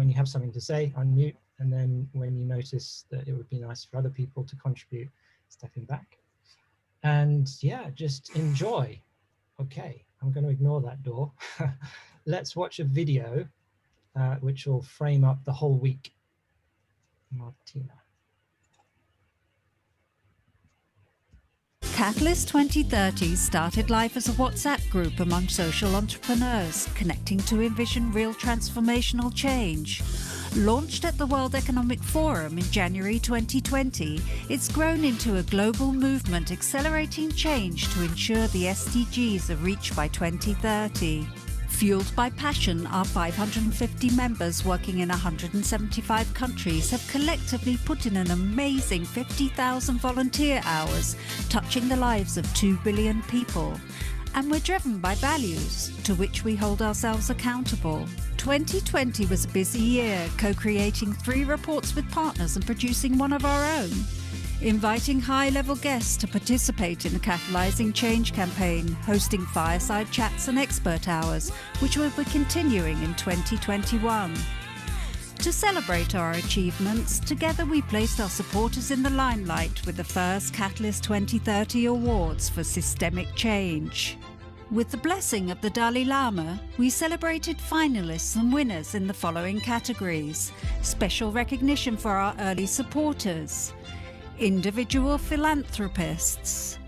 when you have something to say, unmute, and then when you notice that it would be nice for other people to contribute, stepping back. And yeah, just enjoy. Okay, I'm going to ignore that door. Let's watch a video which will frame up the whole week. Martina. Catalyst 2030 started life as a WhatsApp group among social entrepreneurs, connecting to envision real transformational change. Launched at the World Economic Forum in January 2020, it's grown into a global movement accelerating change to ensure the SDGs are reached by 2030. Fueled by passion, our 550 members working in 175 countries have collectively put in an amazing 50,000 volunteer hours, touching the lives of 2 billion people. And we're driven by values, to which we hold ourselves accountable. 2020 was a busy year, co-creating 3 reports with partners and producing one of our own. Inviting high-level guests to participate in the Catalysing Change campaign, hosting fireside chats and expert hours, which will be continuing in 2021. To celebrate our achievements, together we placed our supporters in the limelight with the first Catalyst 2030 Awards for Systemic Change. With the blessing of the Dalai Lama, we celebrated finalists and winners in the following categories: special recognition for our early supporters, individual philanthropists,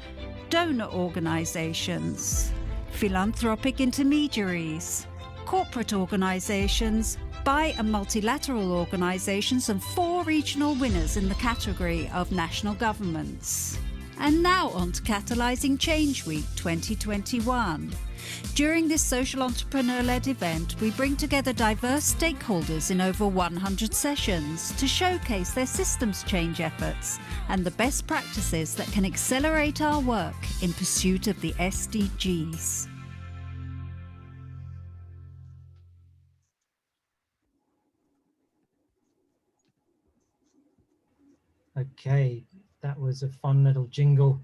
donor organizations, philanthropic intermediaries, corporate organizations, bi- and multilateral organizations, and 4 regional winners in the category of national governments. And now on to Catalysing Change Week 2021. During this social entrepreneur-led event, we bring together diverse stakeholders in over 100 sessions to showcase their systems change efforts and the best practices that can accelerate our work in pursuit of the SDGs. Okay, that was a fun little jingle.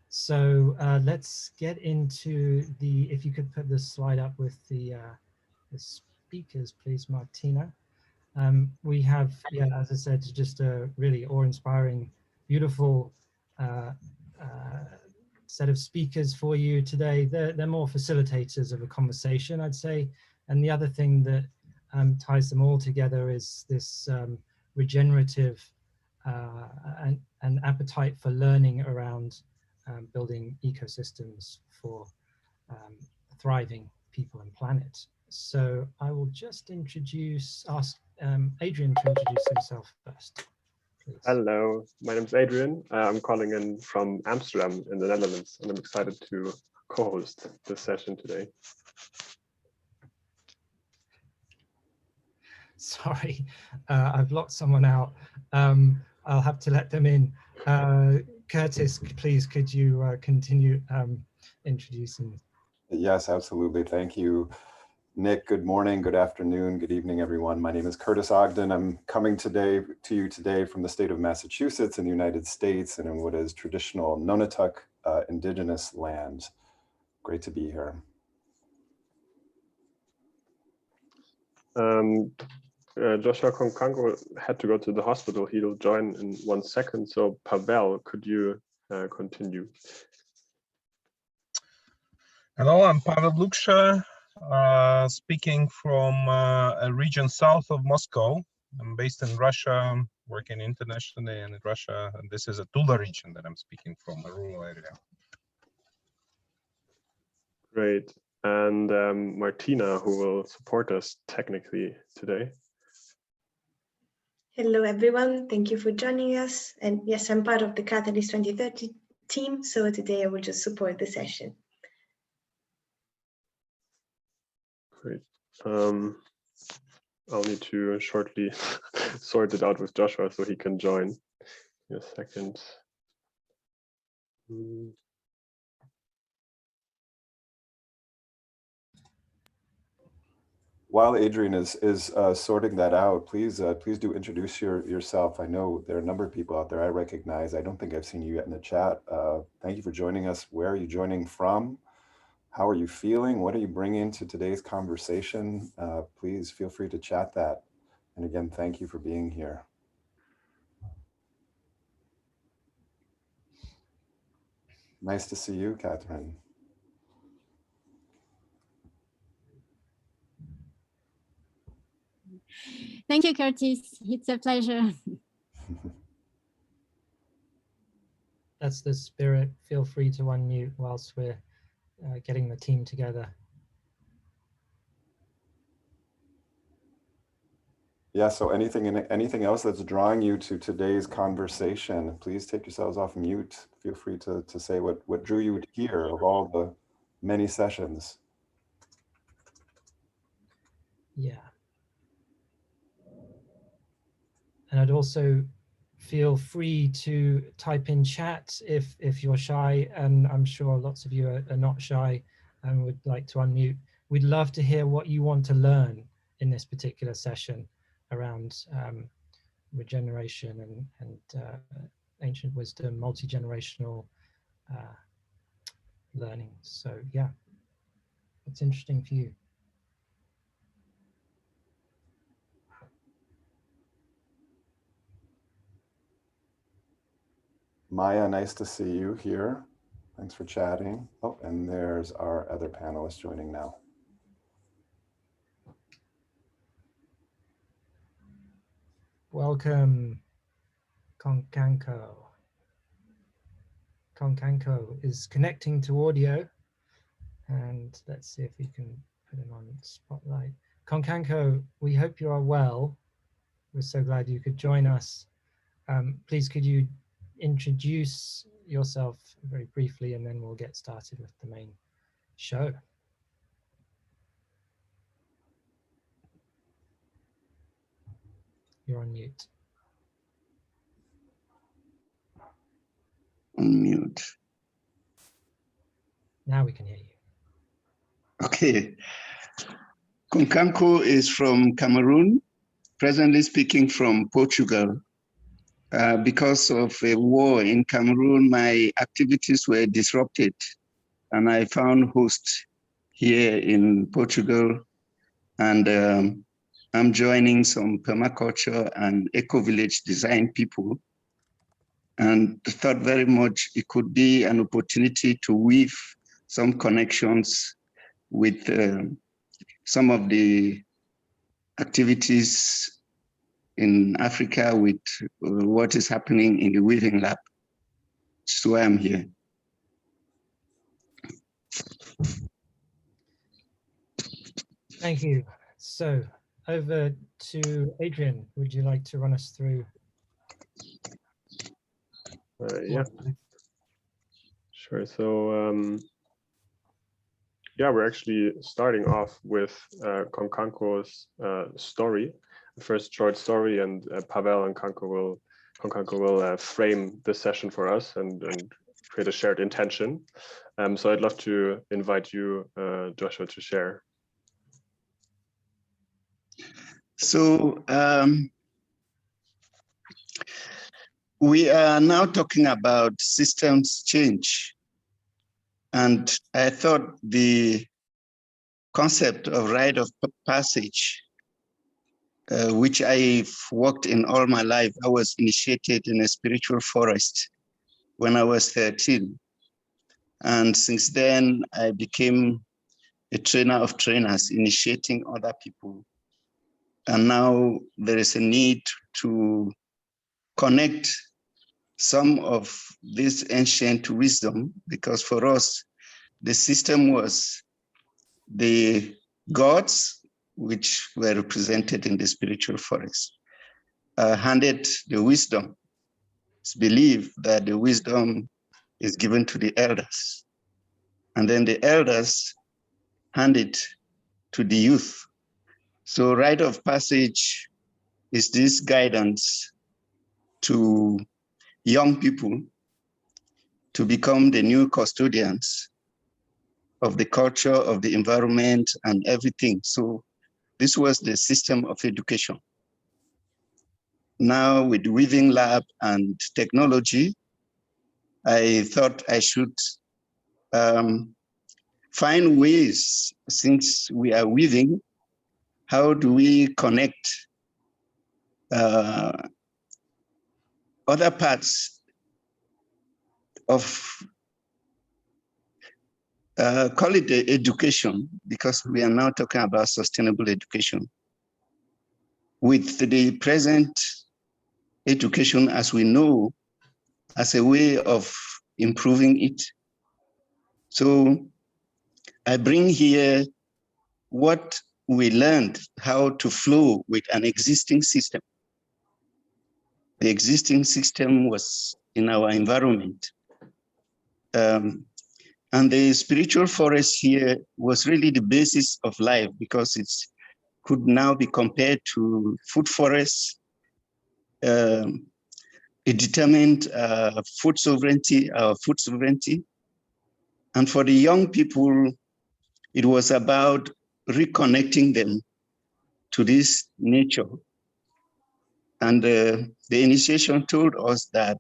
So let's get into the, if you could put the slide up with the speakers, please, Martina. We have, yeah, as I said, just a really awe-inspiring, beautiful set of speakers for you today. They're more facilitators of a conversation, I'd say. And the other thing that ties them all together is this regenerative and appetite for learning around building ecosystems for thriving people and planet. So I will just ask Adrian to introduce himself first, please. Hello, my name is Adrian. I'm calling in from Amsterdam in the Netherlands, and I'm excited to co-host this session today. Sorry, I've locked someone out. I'll have to let them in. Curtis, please, could you continue introducing? Yes, absolutely. Thank you, Nick. Good morning, good afternoon, good evening, everyone. My name is Curtis Ogden. I'm coming to you today from the state of Massachusetts in the United States and in what is traditional Nonotuck Indigenous land. Great to be here. Joshua Konkankoh had to go to the hospital. He'll join in 1 second. So Pavel, could you continue? Hello, I'm Pavel Luksha, speaking from a region south of Moscow. I'm based in Russia, working internationally in Russia, and this is a Tula region that I'm speaking from, a rural area. Great. And Martina, who will support us technically today. Hello, everyone. Thank you for joining us. And yes, I'm part of the Catalyst 2030 team, so today I will just support the session. Great. I'll need to shortly sort it out with Joshua so he can join in a second. While Adrian is sorting that out, please do introduce yourself. I know there are a number of people out there I recognize. I don't think I've seen you yet in the chat. Thank you for joining us. Where are you joining from? How are you feeling? What are you bringing to today's conversation? Please feel free to chat that And again, thank you for being here. Nice to see you, Catherine. Thank you, Curtis. It's a pleasure. That's the spirit. Feel free to unmute whilst we're getting the team together. Yeah, so anything else that's drawing you to today's conversation, please take yourselves off mute. Feel free to say what drew you here of all the many sessions. Yeah. And I'd also feel free to type in chat if you're shy, and I'm sure lots of you are not shy and would like to unmute. We'd love to hear what you want to learn in this particular session around regeneration and ancient wisdom, multi-generational learning. So yeah, what's interesting for you? Maya, nice to see you here. Thanks for chatting. Oh, and there's our other panelists joining now. Welcome, Konkankoh. Konkankoh is connecting to audio, and let's see if we can put him on spotlight. Konkankoh, we hope you are well. We're so glad you could join us. Please, could you introduce yourself very briefly, and then we'll get started with the main show. You're on mute. On mute. Now we can hear you. Okay. Konkankoh is from Cameroon, presently speaking from Portugal. Because of a war in Cameroon, my activities were disrupted, and I found host here in Portugal, and I'm joining some permaculture and eco-village design people, and thought very much it could be an opportunity to weave some connections with some of the activities in Africa with what is happening in the Weaving Lab. So I'm here. Thank you. So over to Adrian. Would you like to run us through? Yeah, sure. So yeah, we're actually starting off with Konkankoh's story, the first short story, and Pavel and Konkankoh will frame the session for us and create a shared intention. So I'd love to invite you, Joshua, to share. So we are now talking about systems change. And I thought the concept of rite of passage, which I've worked in all my life, I was initiated in a spiritual forest when I was 13. And since then, I became a trainer of trainers, initiating other people. And now there is a need to connect some of this ancient wisdom, because for us, the system was the gods, which were represented in the spiritual forest, handed the wisdom. It's believed that the wisdom is given to the elders, and then the elders hand it to the youth. So rite of passage is this guidance to young people to become the new custodians of the culture, of the environment, and everything. So this was the system of education. Now with Weaving Lab and technology, I thought I should find ways, since we are weaving, how do we connect other parts of, call it education, because we are now talking about sustainable education. With the present education as we know, as a way of improving it. So I bring here what we learned, how to flow with an existing system. The existing system was in our environment. And the spiritual forest here was really the basis of life, because it could now be compared to food forests. It determined food sovereignty, our food sovereignty. And for the young people, it was about reconnecting them to this nature. And the initiation told us that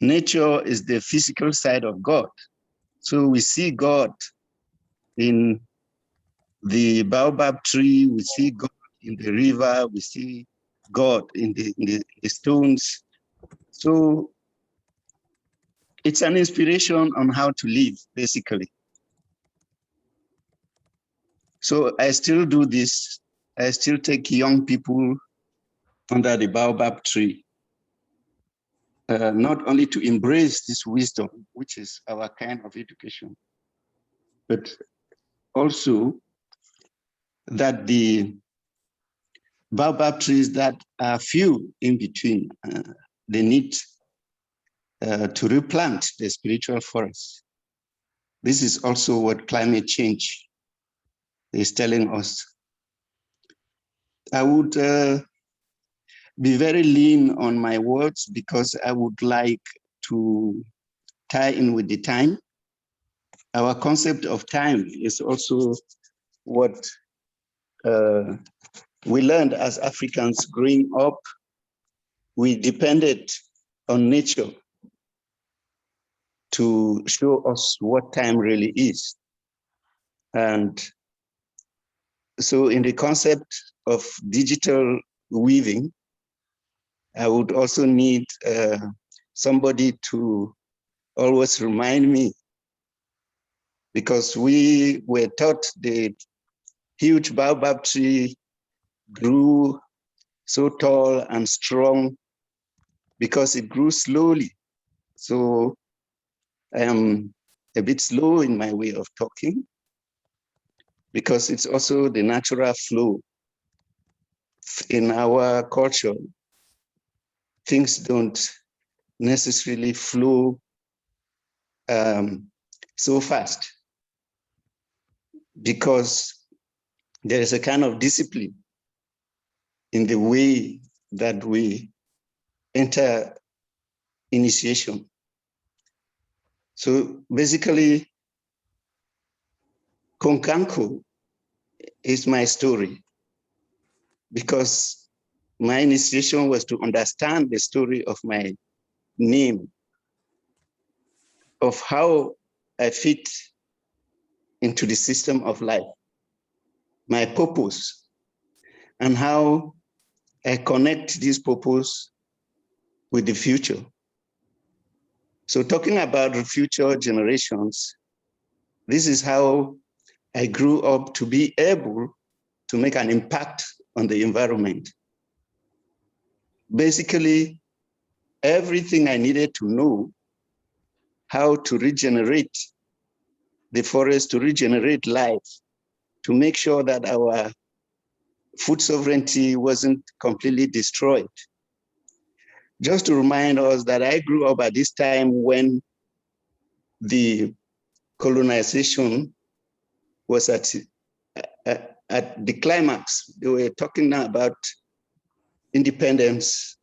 nature is the physical side of God. So we see God in the baobab tree, we see God in the river, we see God in the stones. So it's an inspiration on how to live, basically. So I still do this. I still take young people under the baobab tree, not only to embrace this wisdom, which is our kind of education, but also that the baobab trees that are few in between, they need to replant the spiritual forest. This is also what climate change is telling us. I would be very lean on my words because I would like to tie in with the time. Our concept of time is also what we learned as Africans growing up. We depended on nature to show us what time really is. And so in the concept of digital weaving, I would also need somebody to always remind me, because we were taught the huge baobab tree grew so tall and strong because it grew slowly. So I am a bit slow in my way of talking because it's also the natural flow. In our culture, things don't necessarily flow so fast because there is a kind of discipline in the way that we enter initiation. So basically, Konkankoh is my story because my initiation was to understand the story of my name, of how I fit into the system of life, my purpose, and how I connect this purpose with the future. So talking about the future generations, this is how I grew up to be able to make an impact on the environment. Basically, everything I needed to know how to regenerate the forest, to regenerate life, to make sure that our food sovereignty wasn't completely destroyed. Just to remind us that I grew up at this time when the colonization was at the climax. They were talking now about independence.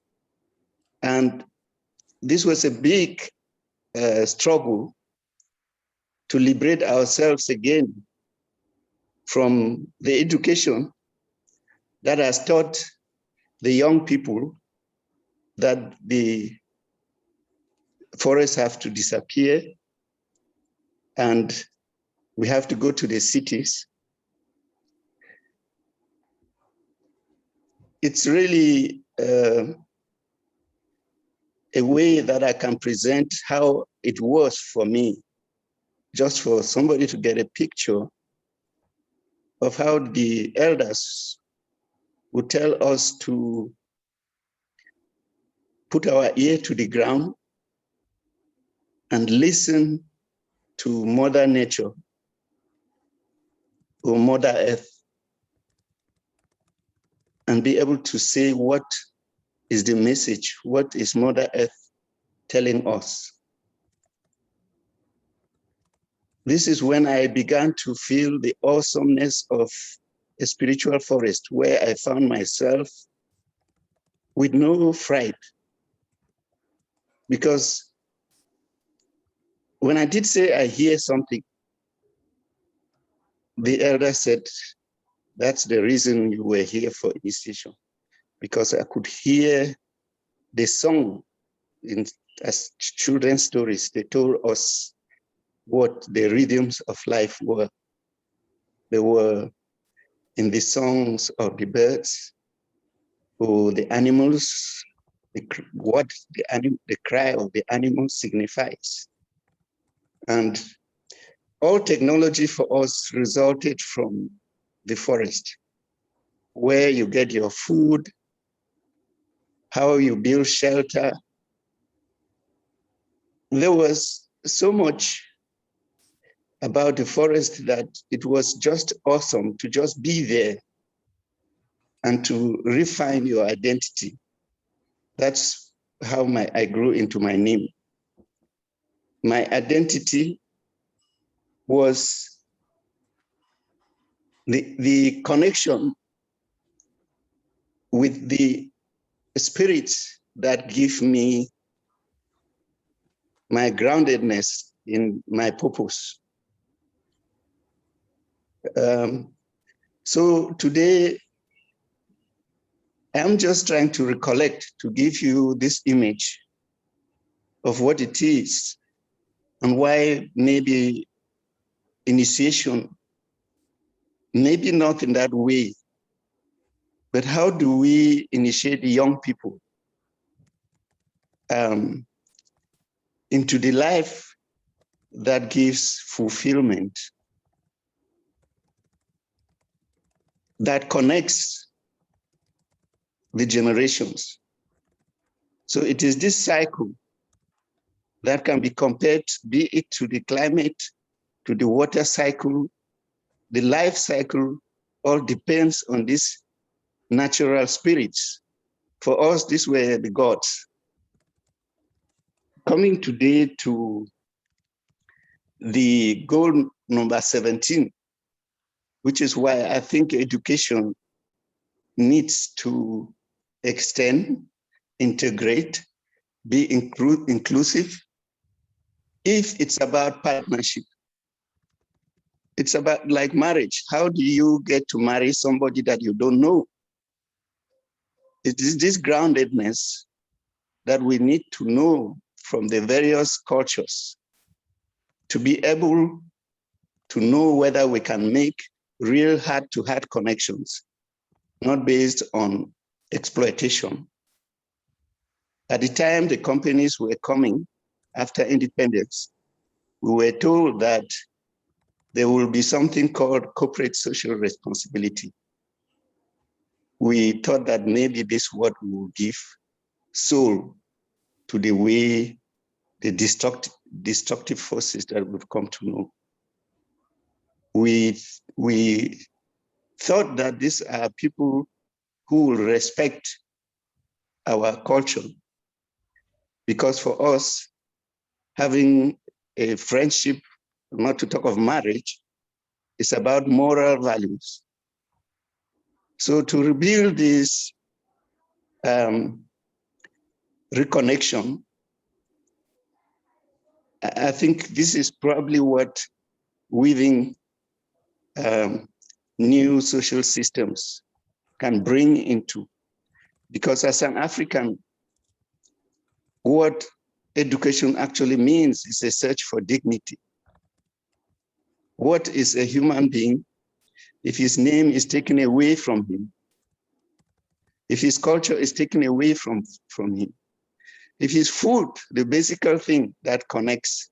And this was a big struggle to liberate ourselves again from the education that has taught the young people that the forests have to disappear and we have to go to the cities. it's really a way that I can present how it was for me, just for somebody to get a picture of how the elders would tell us to put our ear to the ground and listen to Mother Nature or Mother Earth, and be able to say what is the message, what is Mother Earth telling us. This is when I began to feel the awesomeness of a spiritual forest, where I found myself with no fright. Because when I did say I hear something, the elder said, that's the reason you were here for initiation, because I could hear the song as children's stories. They told us what the rhythms of life were. They were in the songs of the birds or the animals, what the cry of the animal signifies. And all technology for us resulted from the forest, where you get your food, how you build shelter. There was so much about the forest that it was just awesome to just be there and to refine your identity. That's how I grew into my name. My identity was the connection with the spirits that give me my groundedness in my purpose. So today, I'm just trying to recollect, to give you this image of what it is and why maybe initiation, maybe not in that way, but how do we initiate young people into the life that gives fulfillment, that connects the generations. So it is this cycle that can be compared, be it to the climate, to the water cycle, the life cycle, all depends on these natural spirits. For us, these were the gods. Coming today to the goal number 17, which is why I think education needs to extend, integrate, be inclusive. If it's about partnership, it's about like marriage. How do you get to marry somebody that you don't know? It is this groundedness that we need to know from the various cultures to be able to know whether we can make real heart-to-heart connections, not based on exploitation. At the time the companies were coming after independence, we were told that there will be something called corporate social responsibility. We thought that maybe this word will give soul to the way the destructive forces that we've come to know. We thought that these are people who will respect our culture, because for us, having a friendship, not to talk of marriage, is about moral values. So to rebuild this reconnection, I think this is probably what weaving new social systems can bring into. Because as an African, what education actually means is a search for dignity. What is a human being if his name is taken away from him? if his culture is taken away from him, if his food, the basic thing that connects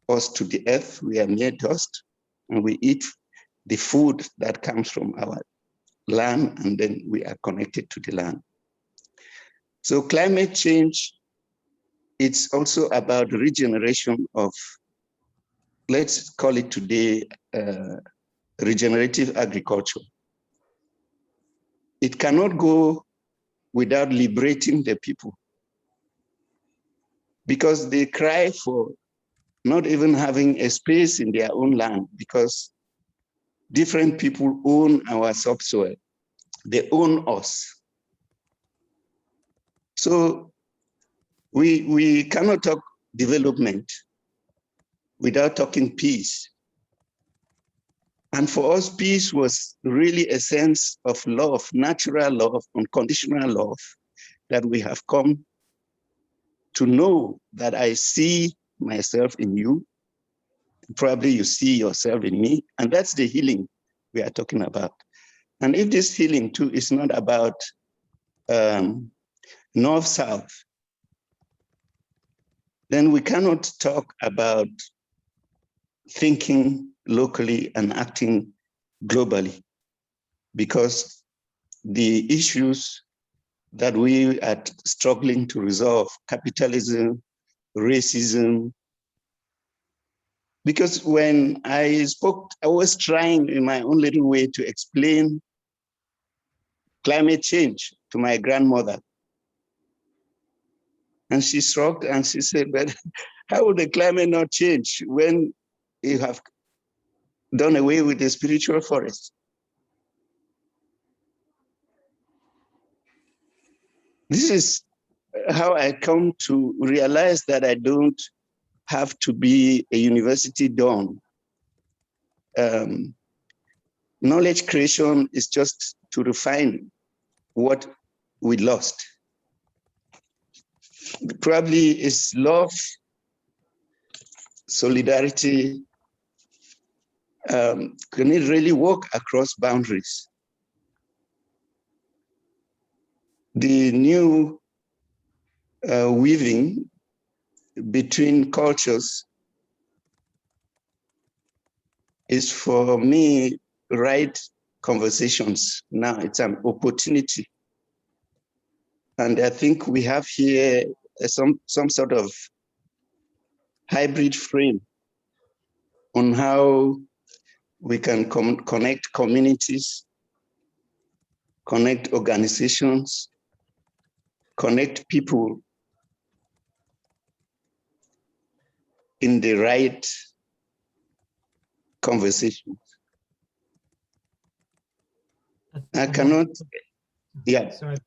us to the earth, we are mere dust, and we eat the food that comes from our land, and then we are connected to the land. So climate change, it's also about regeneration of, let's call it today, regenerative agriculture. It cannot go without liberating the people, because they cry for not even having a space in their own land, because different people own our subsoil. They own us. So we cannot talk development without talking peace. And for us, peace was really a sense of love, natural love, unconditional love, that we have come to know that I see myself in you. Probably you see yourself in me. And that's the healing we are talking about. And if this healing too is not about north-south, then we cannot talk about thinking locally and acting globally, because the issues that we are struggling to resolve, capitalism, racism, because when I spoke, I was trying in my own little way to explain climate change to my grandmother. And she shrugged and she said, but how would the climate not change when you have done away with the spiritual forest? This is how I come to realize that I don't have to be a university don. Knowledge creation is just to refine what we lost. Probably is love, solidarity. Can it really work across boundaries? The new weaving between cultures is, for me, right conversations. Now it's an opportunity. And I think we have here some sort of hybrid frame on how we can connect communities, connect organizations, connect people in the right conversations. I cannot, yeah. Sorry,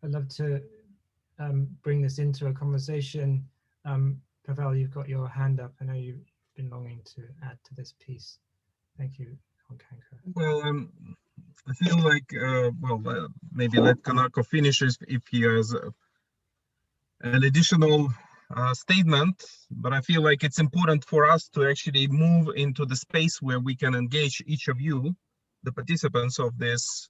I'd love to bring this into a conversation. Pavel, you've got your hand up. I know you've been longing to add to this piece. Thank you, Konkankoh. Well, I feel like, maybe let Konkankoh finish if he has an additional statement, but I feel like it's important for us to actually move into the space where we can engage each of you, the participants of this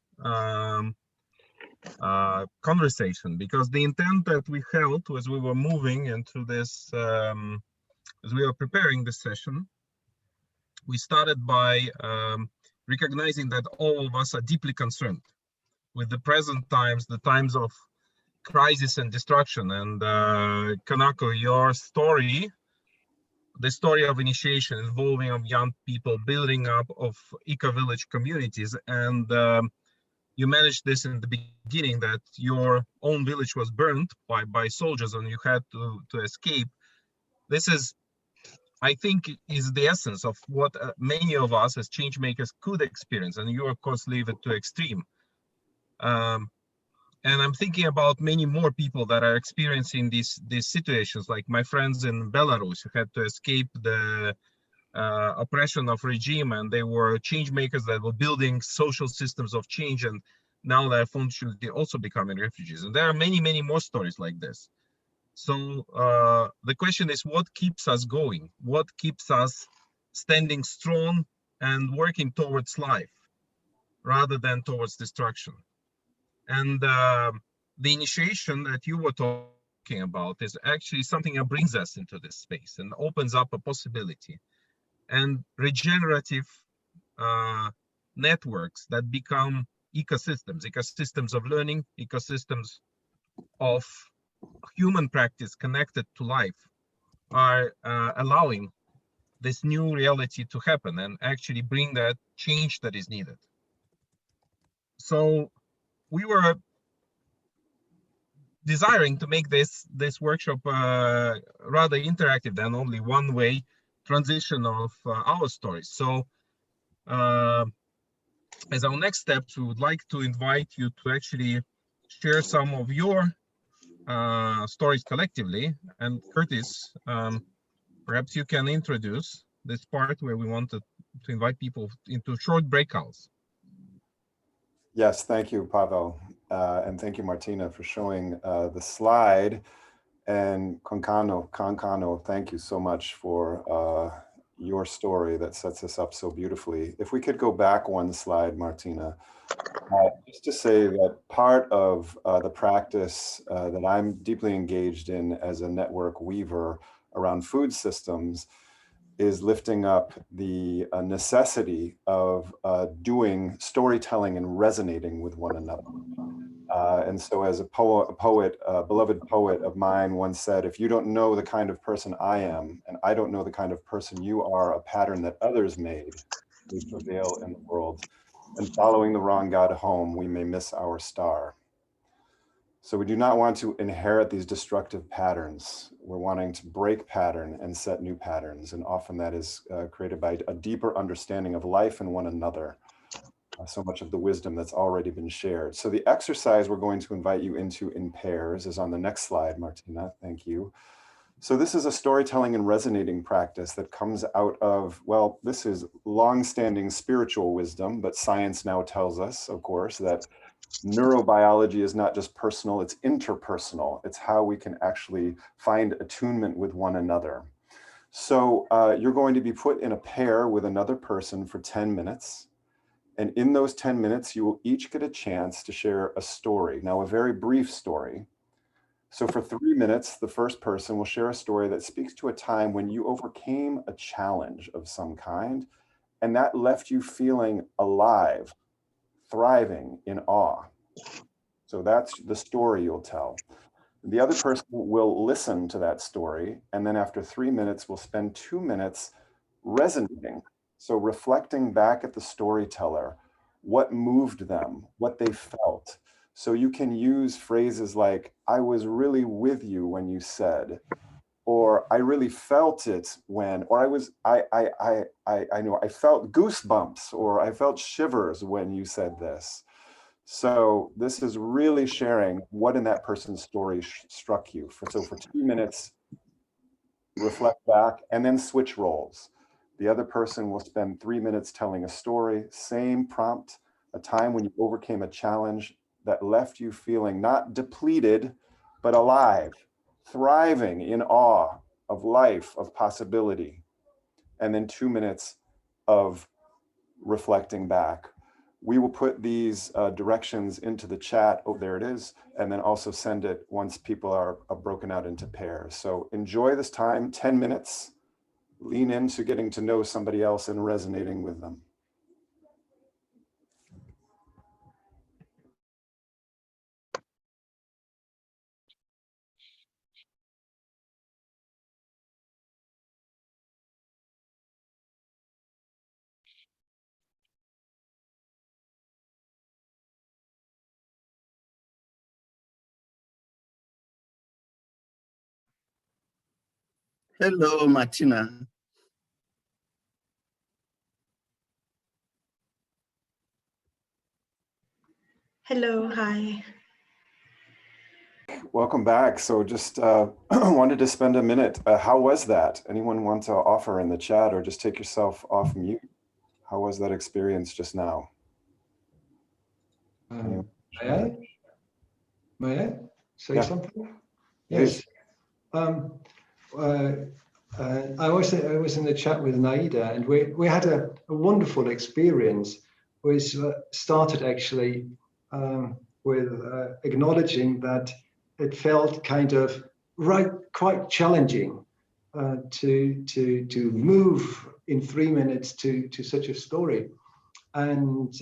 conversation, because the intent that we held as we were moving into this, as we were preparing this session, we started by recognizing that all of us are deeply concerned with the present times, the times of crisis and destruction. And Konkankoh, your story, the story of initiation, involving of young people, building up of eco-village communities, and you managed this in the beginning, that your own village was burned by soldiers and you had to escape. This is, I think, is the essence of what many of us as change makers could experience, and you of course leave it to extreme. And I'm thinking about many more people that are experiencing these situations, like my friends in Belarus who had to escape the oppression of regime, and they were change makers that were building social systems of change, and now they're unfortunately also becoming refugees. And there are many, many more stories like this. So the question is, what keeps us going? What keeps us standing strong and working towards life rather than towards destruction? And the initiation that you were talking about is actually something that brings us into this space and opens up a possibility. And regenerative networks that become ecosystems of learning, ecosystems of human practice connected to life, are allowing this new reality to happen and actually bring that change that is needed. So we were desiring to make this workshop rather interactive than only one way transition of our stories. So as our next steps, we would like to invite you to actually share some of your stories collectively. And Curtis, perhaps you can introduce this part where we wanted to invite people into short breakouts. Yes, thank you, Pavel. And thank you, Martina, for showing the slide. And Konkankoh, thank you so much for your story that sets us up so beautifully. If we could go back one slide, Martina, just to say that part of the practice that I'm deeply engaged in as a network weaver around food systems is lifting up the necessity of doing storytelling and resonating with one another. And so as a beloved poet of mine once said, if you don't know the kind of person I am, and I don't know the kind of person you are, a pattern that others made, we prevail in the world. And following the wrong God home, we may miss our star. So we do not want to inherit these destructive patterns. We're wanting to break pattern and set new patterns. And often that is created by a deeper understanding of life and one another. So much of the wisdom that's already been shared. So the exercise we're going to invite you into in pairs is on the next slide, Martina, thank you. So this is a storytelling and resonating practice that comes out of, well, this is long-standing spiritual wisdom, but science now tells us, of course, that neurobiology is not just personal, it's interpersonal. It's how we can actually find attunement with one another. So you're going to be put in a pair with another person for 10 minutes. And in those 10 minutes, you will each get a chance to share a story. Now, a very brief story. So for 3 minutes, the first person will share a story that speaks to a time when you overcame a challenge of some kind, and that left you feeling alive, thriving, in awe. So that's the story you'll tell. The other person will listen to that story, and then after 3 minutes, we'll spend 2 minutes resonating. So reflecting back at the storyteller, what moved them, what they felt. So you can use phrases like, I was really with you when you said, or I really felt it when, or I know I felt goosebumps, or I felt shivers when you said this. So this is really sharing what in that person's story struck you. So for 2 minutes, reflect back and then switch roles. The other person will spend 3 minutes telling a story, same prompt, a time when you overcame a challenge that left you feeling not depleted, but alive, thriving in awe of life, of possibility. And then 2 minutes of reflecting back. We will put these directions into the chat. Oh, there it is. And then also send it once people are broken out into pairs. So enjoy this time, 10 minutes. Lean into getting to know somebody else and resonating with them. Hello, Martina. Hello, hi. Welcome back. So just wanted to spend a minute. How was that? Anyone want to offer in the chat or just take yourself off mute? How was that experience just now? May I say something? Yes. I was in the chat with Naida, and we had a wonderful experience, which started actually acknowledging that it felt kind of quite challenging to move in 3 minutes to such a story. And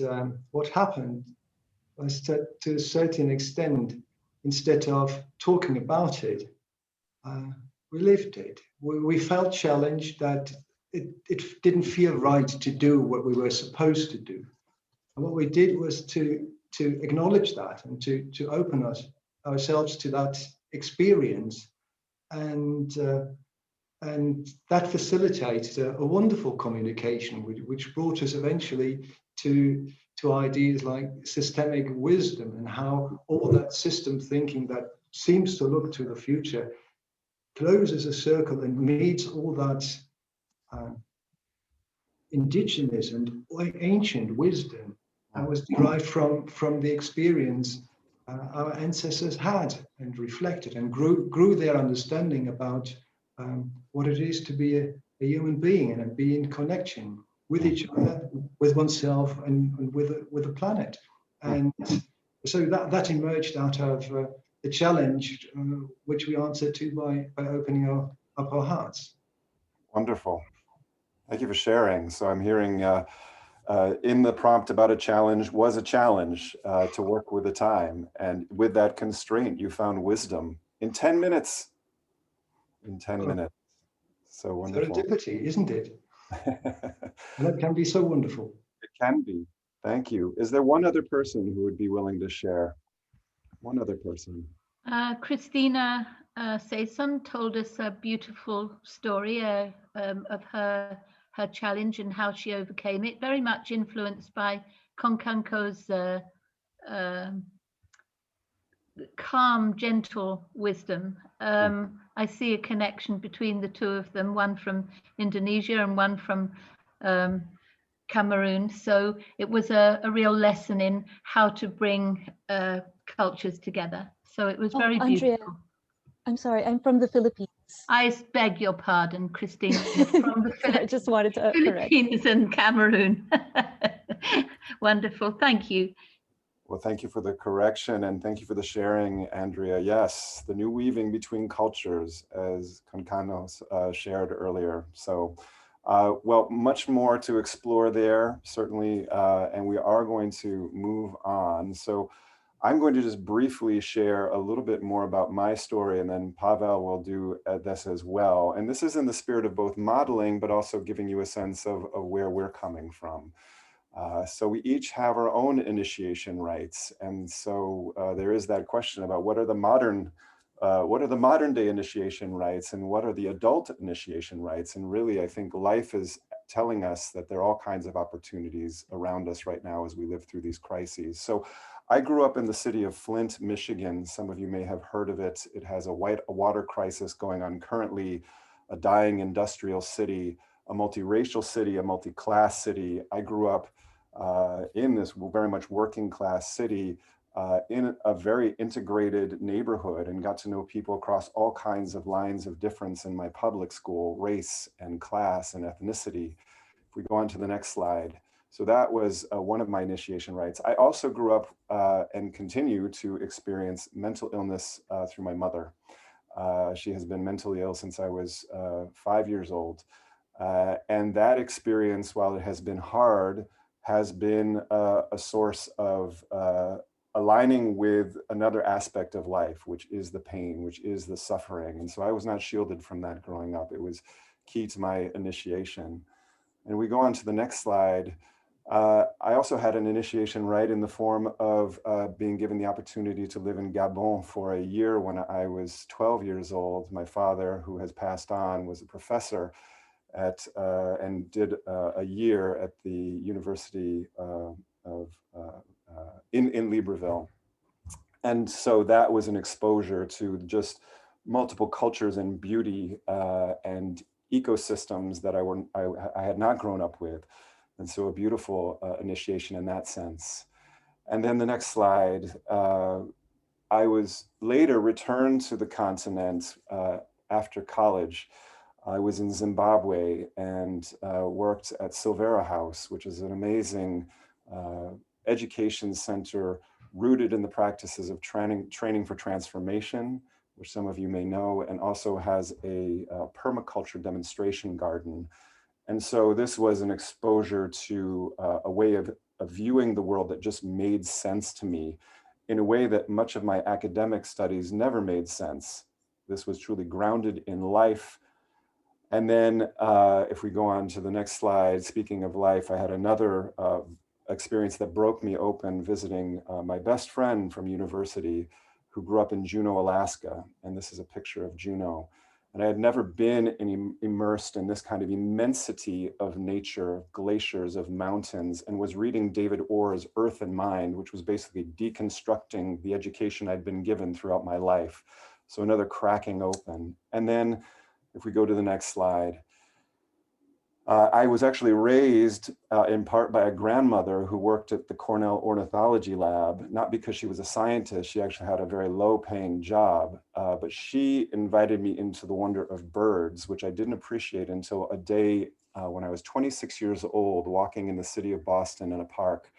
what happened was that, to a certain extent, instead of talking about it, we lived it. We felt challenged that it didn't feel right to do what we were supposed to do. And what we did was to acknowledge that and to open ourselves to that experience. And that facilitated a wonderful communication, which brought us eventually to ideas like systemic wisdom, and how all that system thinking that seems to look to the future closes a circle and meets all that indigenous and ancient wisdom that was derived from the experience our ancestors had and reflected, and grew their understanding about what it is to be a human being and be in connection with each other, with oneself, and with the planet. And so that emerged out of the challenge, which we answered to by opening up our hearts. Wonderful. Thank you for sharing. So I'm hearing in the prompt about a challenge was a challenge to work with the time. And with that constraint, you found wisdom in 10 minutes. In 10 minutes. So wonderful. Serendipity, isn't it? And that can be so wonderful. It can be. Thank you. Is there one other person who would be willing to share? One other person. Christina Sayson told us a beautiful story of her challenge and how she overcame it, very much influenced by Konkankoh's calm, gentle wisdom. I see a connection between the two of them, one from Indonesia and one from Cameroon. So it was a real lesson in how to bring cultures together. So it was very Andrea, beautiful. I'm sorry, I'm from the Philippines. I beg your pardon, Christine. From the I just wanted to correct. Philippines and Cameroon. Wonderful, thank you. Well, thank you for the correction, and thank you for the sharing, Andrea. Yes, the new weaving between cultures, as Konkankoh shared earlier. So, well, much more to explore there, certainly, and we are going to move on. So I'm going to just briefly share a little bit more about my story, and then Pavel will do this as well. And this is in the spirit of both modeling, but also giving you a sense of where we're coming from. So we each have our own initiation rites. And so there is that question about what are the modern day initiation rites and what are the adult initiation rites? And really, I think life is telling us that there are all kinds of opportunities around us right now as we live through these crises. So I grew up in the city of Flint, Michigan. Some of you may have heard of it. It has a water crisis going on currently, a dying industrial city, a multiracial city, a multi-class city. I grew up in this very much working class city in a very integrated neighborhood, and got to know people across all kinds of lines of difference in my public school, race and class and ethnicity. If we go on to the next slide. So that was one of my initiation rites. I also grew up and continue to experience mental illness through my mother. She has been mentally ill since I was 5 years old. And that experience, while it has been hard, has been a source of aligning with another aspect of life, which is the pain, which is the suffering. And so I was not shielded from that growing up. It was key to my initiation. And we go on to the next slide. I also had an initiation rite in the form of being given the opportunity to live in Gabon for a year when I was 12 years old. My father, who has passed on, was a professor and did a year at the University in Libreville. And so that was an exposure to just multiple cultures and beauty and ecosystems that I had not grown up with. And so a beautiful initiation in that sense. And then the next slide, I was later returned to the continent after college. I was in Zimbabwe and worked at Silvera House, which is an amazing education center rooted in the practices of training for transformation, which some of you may know, and also has a permaculture demonstration garden. And so this was an exposure to a way of viewing the world that just made sense to me in a way that much of my academic studies never made sense. This was truly grounded in life. And then if we go on to the next slide, speaking of life, I had another experience that broke me open visiting my best friend from university who grew up in Juneau, Alaska. And this is a picture of Juneau. And I had never been immersed in this kind of immensity of nature, of glaciers, of mountains, and was reading David Orr's Earth and Mind, which was basically deconstructing the education I'd been given throughout my life. So another cracking open. And then if we go to the next slide, I was actually raised in part by a grandmother who worked at the Cornell Ornithology Lab, not because she was a scientist, she actually had a very low paying job, but she invited me into the wonder of birds, which I didn't appreciate until a day when I was 26 years old, walking in the city of Boston in a park,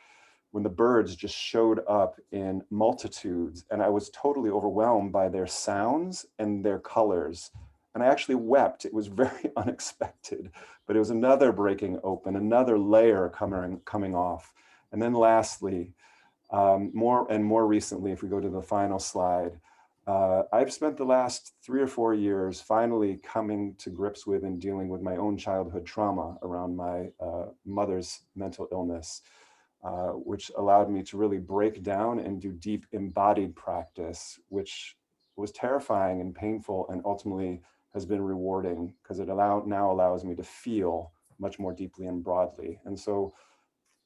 when the birds just showed up in multitudes, and I was totally overwhelmed by their sounds and their colors. And I actually wept. It was very unexpected, but it was another breaking open, another layer coming off. And then lastly, more recently, if we go to the final slide, I've spent the last 3 or 4 years finally coming to grips with and dealing with my own childhood trauma around my mother's mental illness, which allowed me to really break down and do deep embodied practice, which was terrifying and painful and ultimately has been rewarding because it now allows me to feel much more deeply and broadly. And so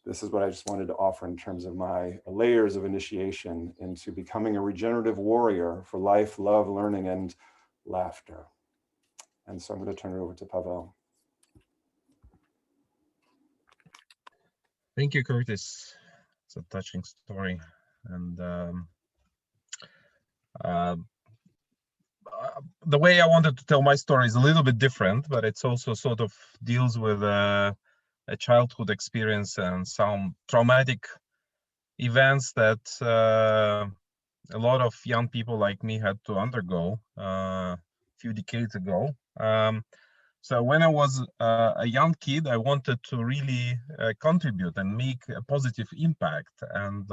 this is what I just wanted to offer in terms of my layers of initiation into becoming a regenerative warrior for life, love, learning, and laughter. And so I'm going to turn it over to Pavel. Thank you, Curtis. It's a touching story. And the way I wanted to tell my story is a little bit different, but it's also sort of deals with a childhood experience and some traumatic events that a lot of young people like me had to undergo a few decades ago. So when I was a young kid, I wanted to really contribute and make a positive impact. And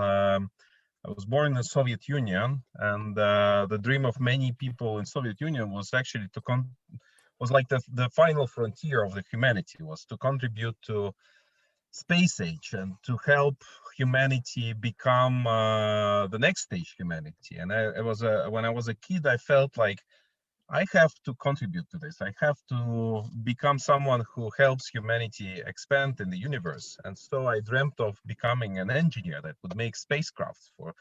I was born in the Soviet Union, and the dream of many people in Soviet Union was actually was like the final frontier of the humanity, was to contribute to space age and to help humanity become the next stage humanity. And when I was a kid, I felt like I have to contribute to this. I have to become someone who helps humanity expand in the universe. And so I dreamt of becoming an engineer that would make spacecraft for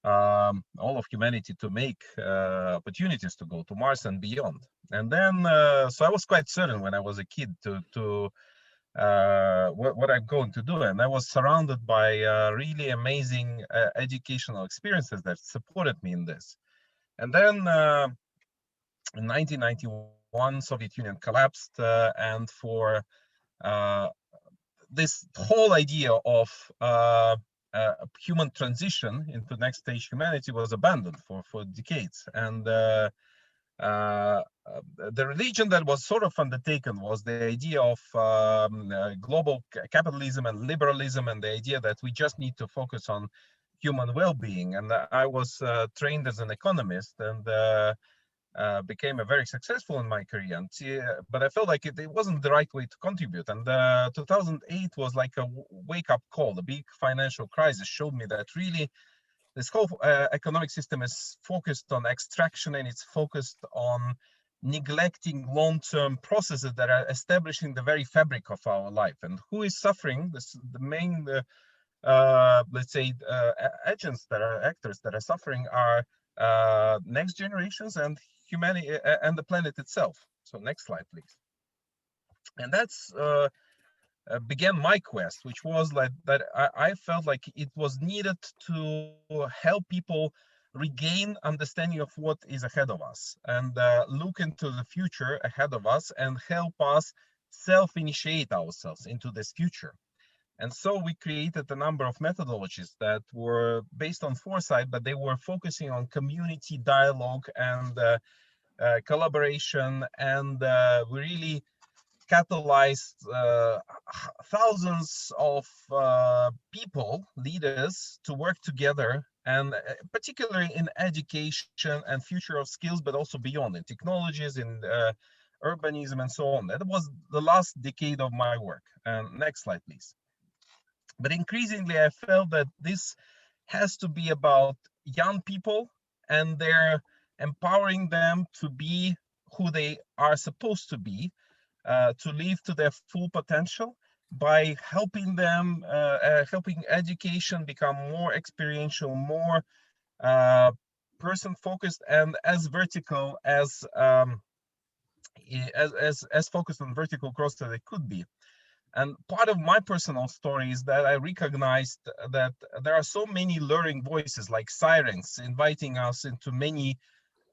all of humanity to make opportunities to go to Mars and beyond. And then, so I was quite certain when I was a kid to what I'm going to do. And I was surrounded by really amazing educational experiences that supported me in this. And then in 1991, Soviet Union collapsed, and for this whole idea of human transition into next stage humanity was abandoned for decades. And the religion that was sort of undertaken was the idea of global capitalism and liberalism, and the idea that we just need to focus on human well-being. And I was trained as an economist, and became very successful in my career, but I felt like it wasn't the right way to contribute. And 2008 was like a wake-up call. The big financial crisis showed me that really this whole economic system is focused on extraction, and it's focused on neglecting long-term processes that are establishing the very fabric of our life. And who is suffering? The main, let's say, agents that are actors that are suffering are next generations and humanity and the planet itself. So next slide, please. And that's began my quest, which was like that I felt like it was needed to help people regain understanding of what is ahead of us, and look into the future ahead of us and help us self-initiate ourselves into this future. And so we created a number of methodologies that were based on foresight, but they were focusing on community dialogue and collaboration, and we really catalyzed thousands of people, leaders, to work together, and particularly in education and future of skills, but also beyond in technologies, in urbanism, and so on. That was the last decade of my work. Next slide, please. But increasingly, I felt that this has to be about young people and they're empowering them to be who they are supposed to be, to live to their full potential by helping them, helping education become more experiential, more person-focused, and as vertical as focused on vertical growth as it could be. And part of my personal story is that I recognized that there are so many luring voices like sirens inviting us into many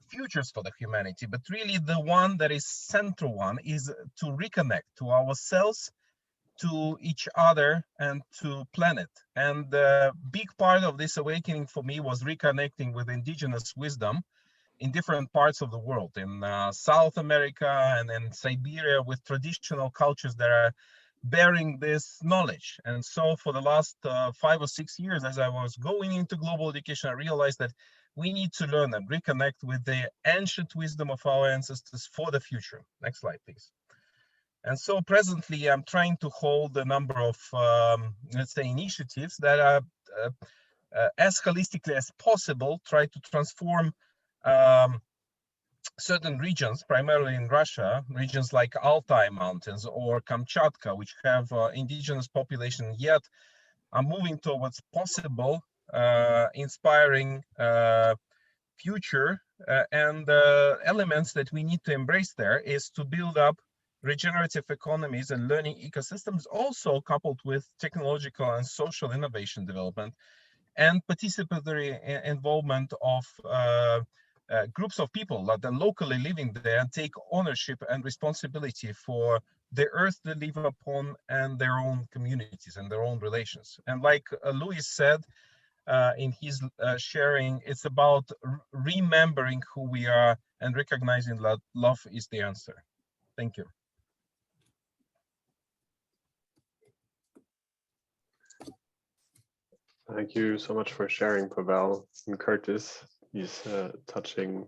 futures for the humanity, but really the one that is central one is to reconnect to ourselves, to each other, and to planet. And the big part of this awakening for me was reconnecting with indigenous wisdom in different parts of the world, in South America and in Siberia, with traditional cultures that are bearing this knowledge. And so for the last 5 or 6 years, as I was going into global education, I realized that we need to learn and reconnect with the ancient wisdom of our ancestors for the future. Next slide, please. And so presently, I'm trying to hold a number of, let's say, initiatives that are as holistically as possible, try to transform certain regions, primarily in Russia, regions like Altai Mountains or Kamchatka, which have indigenous population, yet are moving towards possible, inspiring future. And elements that we need to embrace there is to build up regenerative economies and learning ecosystems, also coupled with technological and social innovation development, and participatory involvement of groups of people that are locally living there and take ownership and responsibility for the earth they live upon and their own communities and their own relations. And like Louis said in his sharing, it's about remembering who we are and recognizing that love is the answer. Thank you. Thank you so much for sharing, Pavel and Curtis, these touching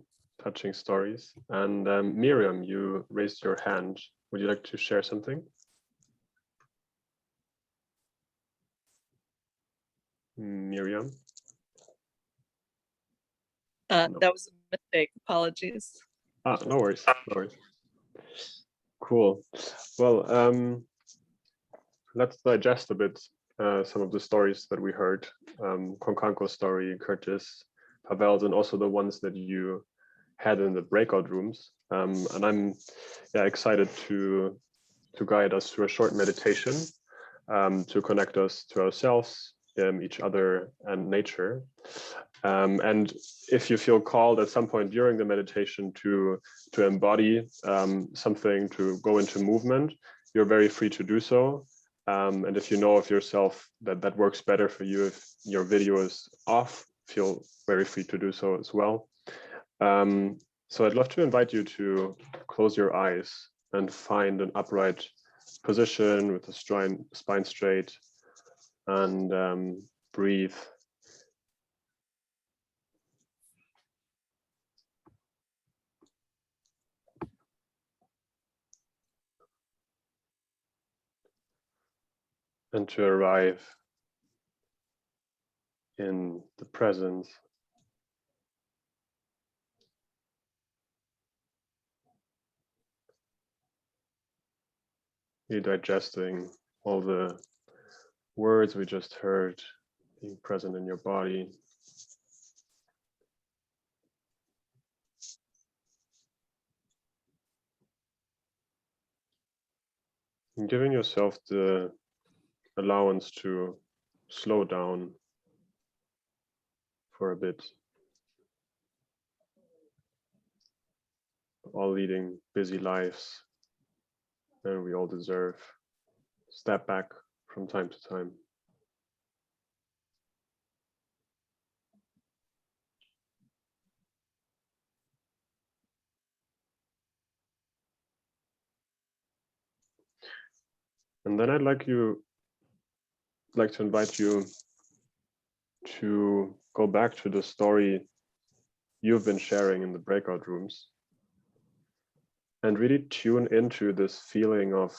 stories. And Miriam, you raised your hand. Would you like to share something? Miriam? No. That was a mistake. Apologies. No worries. No worries. Cool. Well, let's digest a bit some of the stories that we heard. Konkankoh's story, Curtis, Pavel's, and also the ones that you had in the breakout rooms. And I'm excited to guide us through a short meditation to connect us to ourselves, each other, and nature. And if you feel called at some point during the meditation to embody something, to go into movement, you're very free to do so. And if you know of yourself that works better for you, if your video is off, feel very free to do so as well. So I'd love to invite you to close your eyes and find an upright position with the spine straight, and breathe. And to arrive in the present. You're digesting all the words we just heard, being present in your body. And giving yourself the allowance to slow down for a bit. All leading busy lives, and we all deserve a step back from time to time. And then I'd like to invite you to go back to the story you've been sharing in the breakout rooms and really tune into this feeling of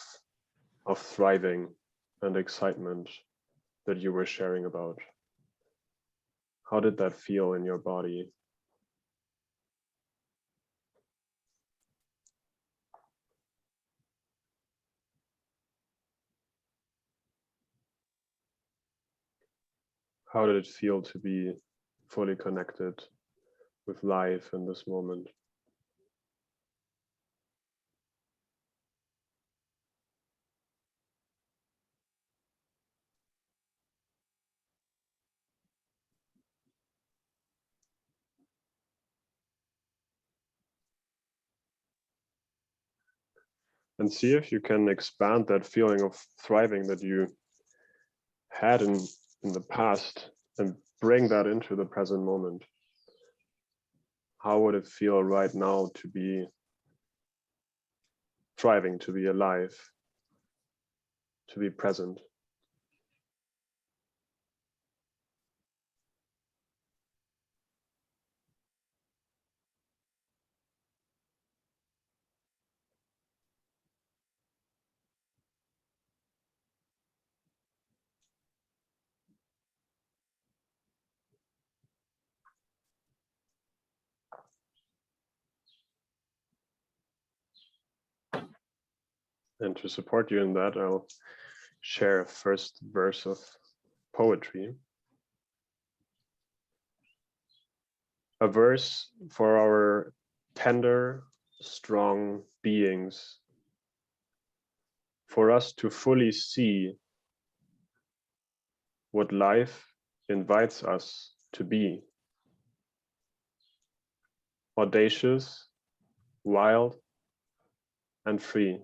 thriving and excitement that you were sharing about. How did that feel in your body? How did it feel to be fully connected with life in this moment? And see if you can expand that feeling of thriving that you had in the past and bring that into the present moment. How would it feel right now to be thriving, to be alive, to be present? And to support you in that, I'll share a first verse of poetry. A verse for our tender, strong beings, for us to fully see what life invites us to be. Audacious, wild, and free.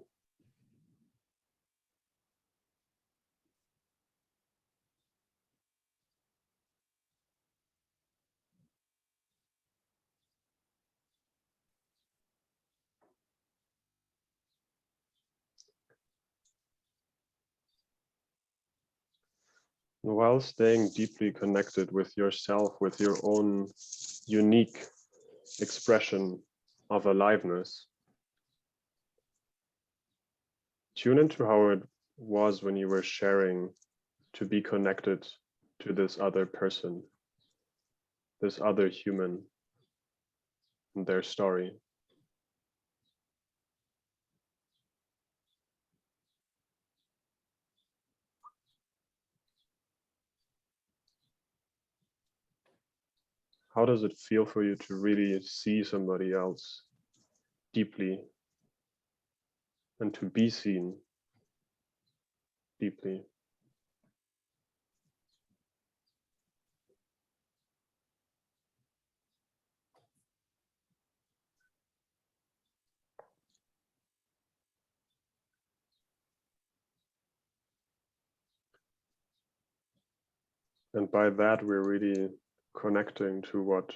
While staying deeply connected with yourself, with your own unique expression of aliveness. Tune into how it was when you were sharing to be connected to this other person, this other human, and their story. How does it feel for you to really see somebody else deeply and to be seen deeply? And by that, we're really connecting to what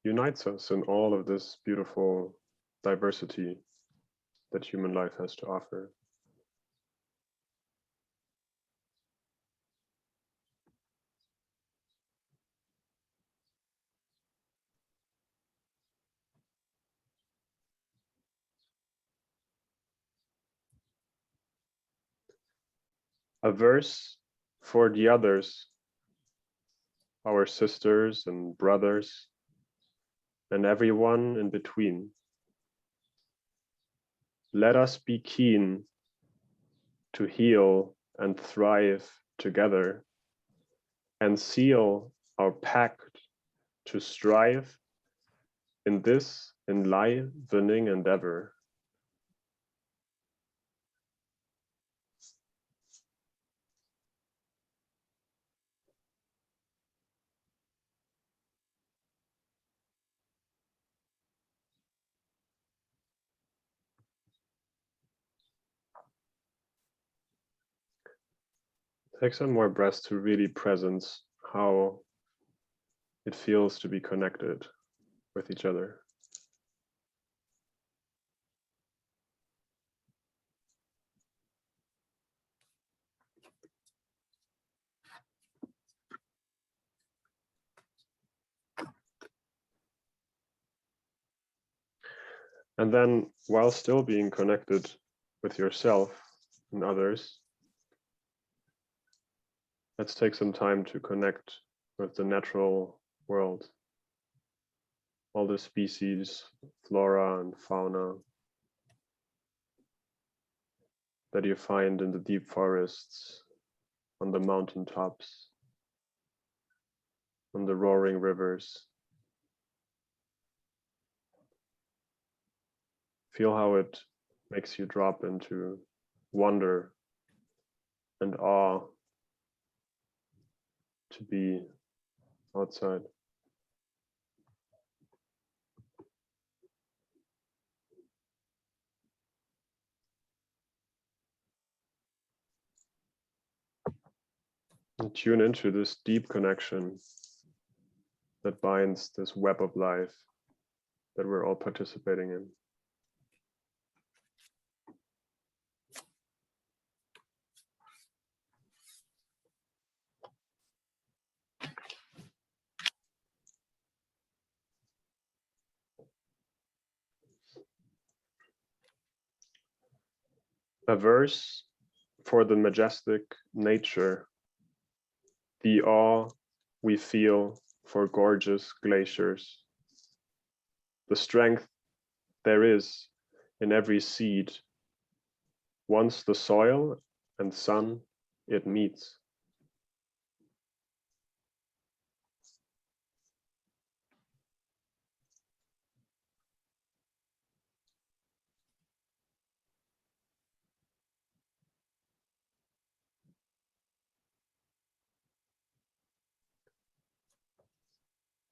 unites us in all of this beautiful diversity that human life has to offer. A verse for the others, our sisters and brothers, and everyone in between. Let us be keen to heal and thrive together and seal our pact to strive in this enlivening endeavor. Take some more breaths to really presence how it feels to be connected with each other. And then, while still being connected with yourself and others, let's take some time to connect with the natural world. All the species, flora and fauna that you find in the deep forests, on the mountaintops, on the roaring rivers. Feel how it makes you drop into wonder and awe to be outside. And tune into this deep connection that binds this web of life that we're all participating in. A verse for the majestic nature, the awe we feel for gorgeous glaciers, the strength there is in every seed, once the soil and sun it meets.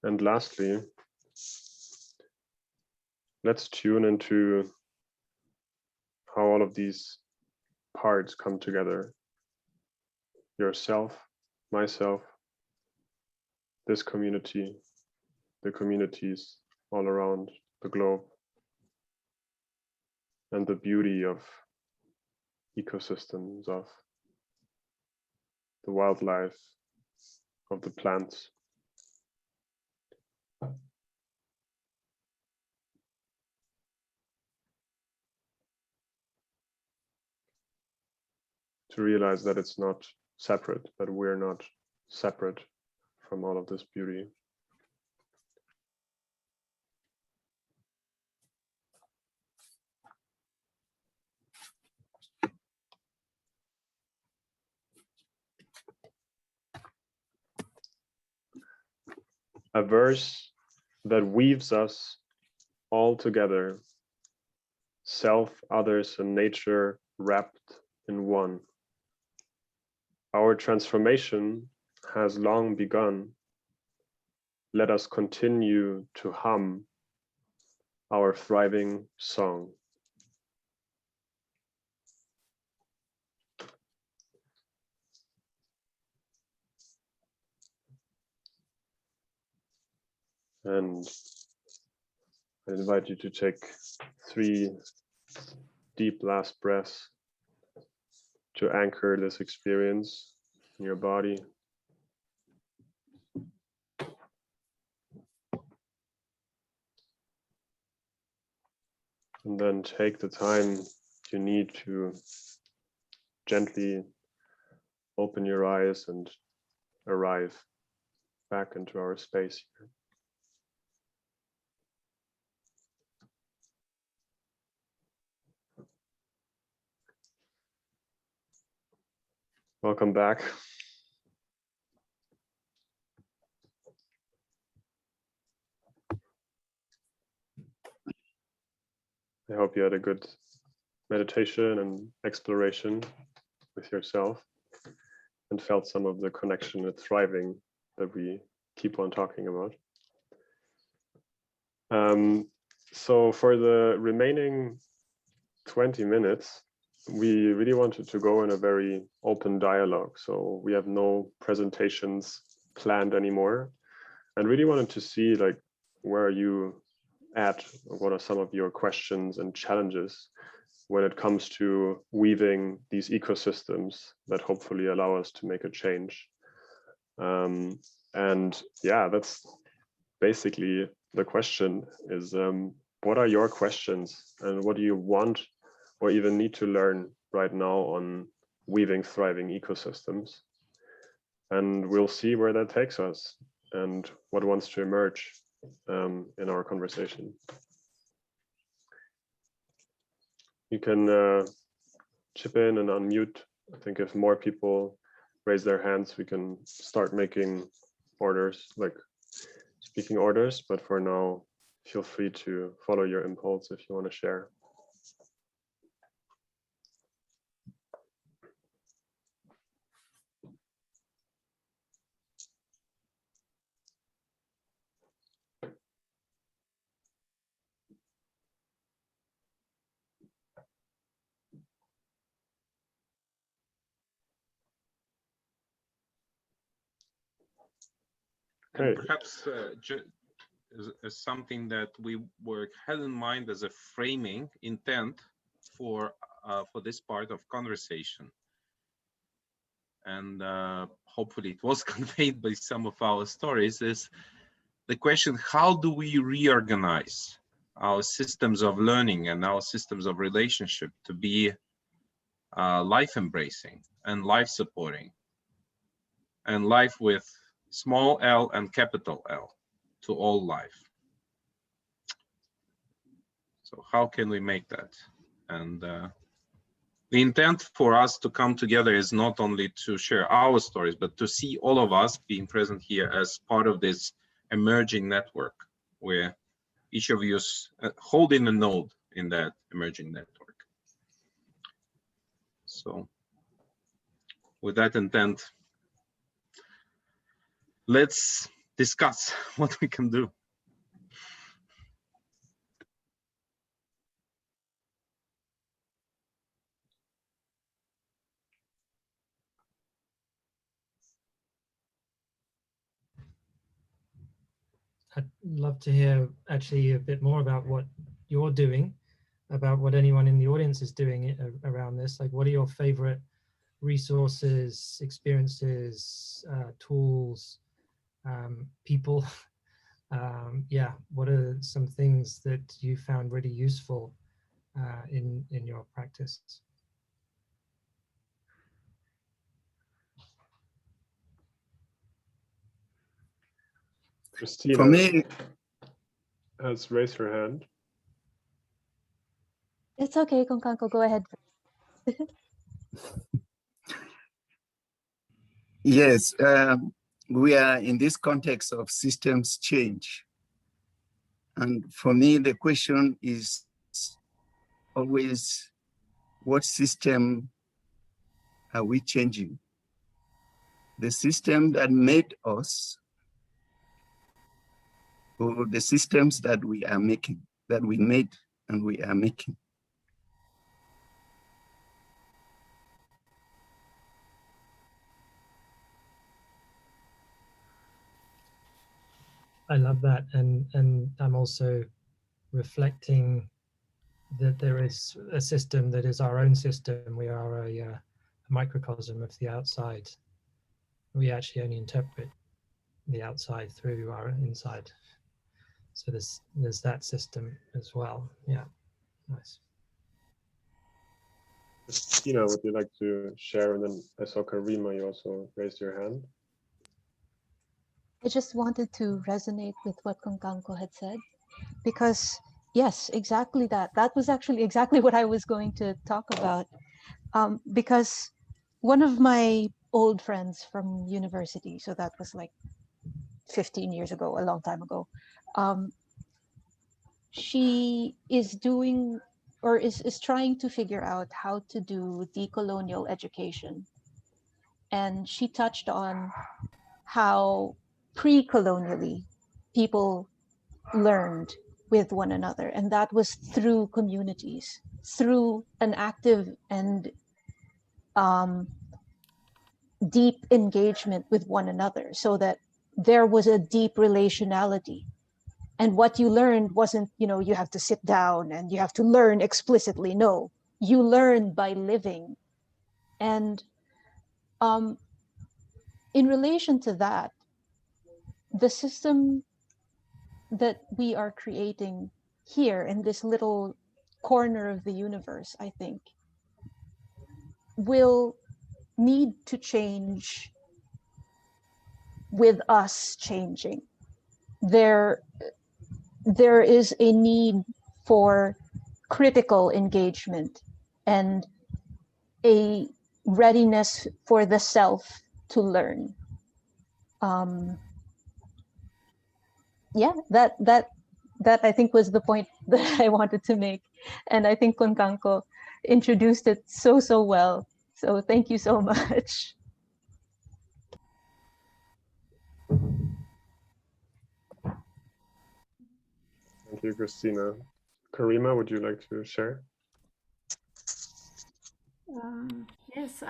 And lastly, let's tune into how all of these parts come together. Yourself, myself, this community, the communities all around the globe, and the beauty of ecosystems, of the wildlife, of the plants. To realize that it's not separate, that we're not separate from all of this beauty. A verse that weaves us all together, self, others, and nature wrapped in one. Our transformation has long begun. Let us continue to hum our thriving song. And I invite you to take 3 deep last breaths to anchor this experience in your body. And then take the time you need to gently open your eyes and arrive back into our space here. Welcome back. I hope you had a good meditation and exploration with yourself and felt some of the connection and thriving that we keep on talking about. So for the remaining 20 minutes, we really wanted to go in a very open dialogue. So we have no presentations planned anymore, and really wanted to see like where are you at, what are some of your questions and challenges when it comes to weaving these ecosystems that hopefully allow us to make a change. And yeah, that's basically the question is, what are your questions and what do you want or even need to learn right now on weaving thriving ecosystems? And we'll see where that takes us and what wants to emerge in our conversation. You can chip in and unmute. I think if more people raise their hands, we can start making orders, like speaking orders, but for now, feel free to follow your impulse if you want to share. And perhaps as something that we had in mind as a framing intent for this part of conversation, and hopefully it was conveyed by some of our stories, is the question: how do we reorganize our systems of learning and our systems of relationship to be life embracing and life supporting, and life with small l and capital L to all life? So how can we make that? And the intent for us to come together is not only to share our stories, but to see all of us being present here as part of this emerging network, where each of you is holding a node in that emerging network. So with that intent, let's discuss what we can do. I'd love to hear actually a bit more about what you're doing, about what anyone in the audience is doing around this. Like, what are your favorite resources, experiences, tools, people? Yeah, what are some things that you found really useful in your practice? Christina, for me, has raised her hand. It's okay, Konkankoh, go ahead. yes, we are in this context of systems change. And for me, the question is always, what system are we changing? The system that made us, or the systems that we are making, that we made and we are making? I love that, and I'm also reflecting that there is a system that is our own system. We are a microcosm of the outside. We actually only interpret the outside through our inside. So there's that system as well. Yeah, nice. Christina, would you like to share? And then I saw Karima, you also raised your hand. I just wanted to resonate with what Konkankoh had said, because yes, exactly that. That was actually exactly what I was going to talk about. Because one of my old friends from university, so that was like 15 years ago, a long time ago, she is doing, or is trying to figure out how to do decolonial education. And she touched on how pre-colonially people learned with one another. And that was through communities, through an active and deep engagement with one another, so that there was a deep relationality. And what you learned wasn't, you have to sit down and you have to learn explicitly. No, you learn by living. And in relation to that, the system that we are creating here in this little corner of the universe, I think, will need to change with us changing. There is a need for critical engagement and a readiness for the self to learn. Yeah, that I think was the point that I wanted to make. And I think Konkankoh introduced it so well. So thank you so much. Thank you, Christina. Karima, would you like to share? Yes,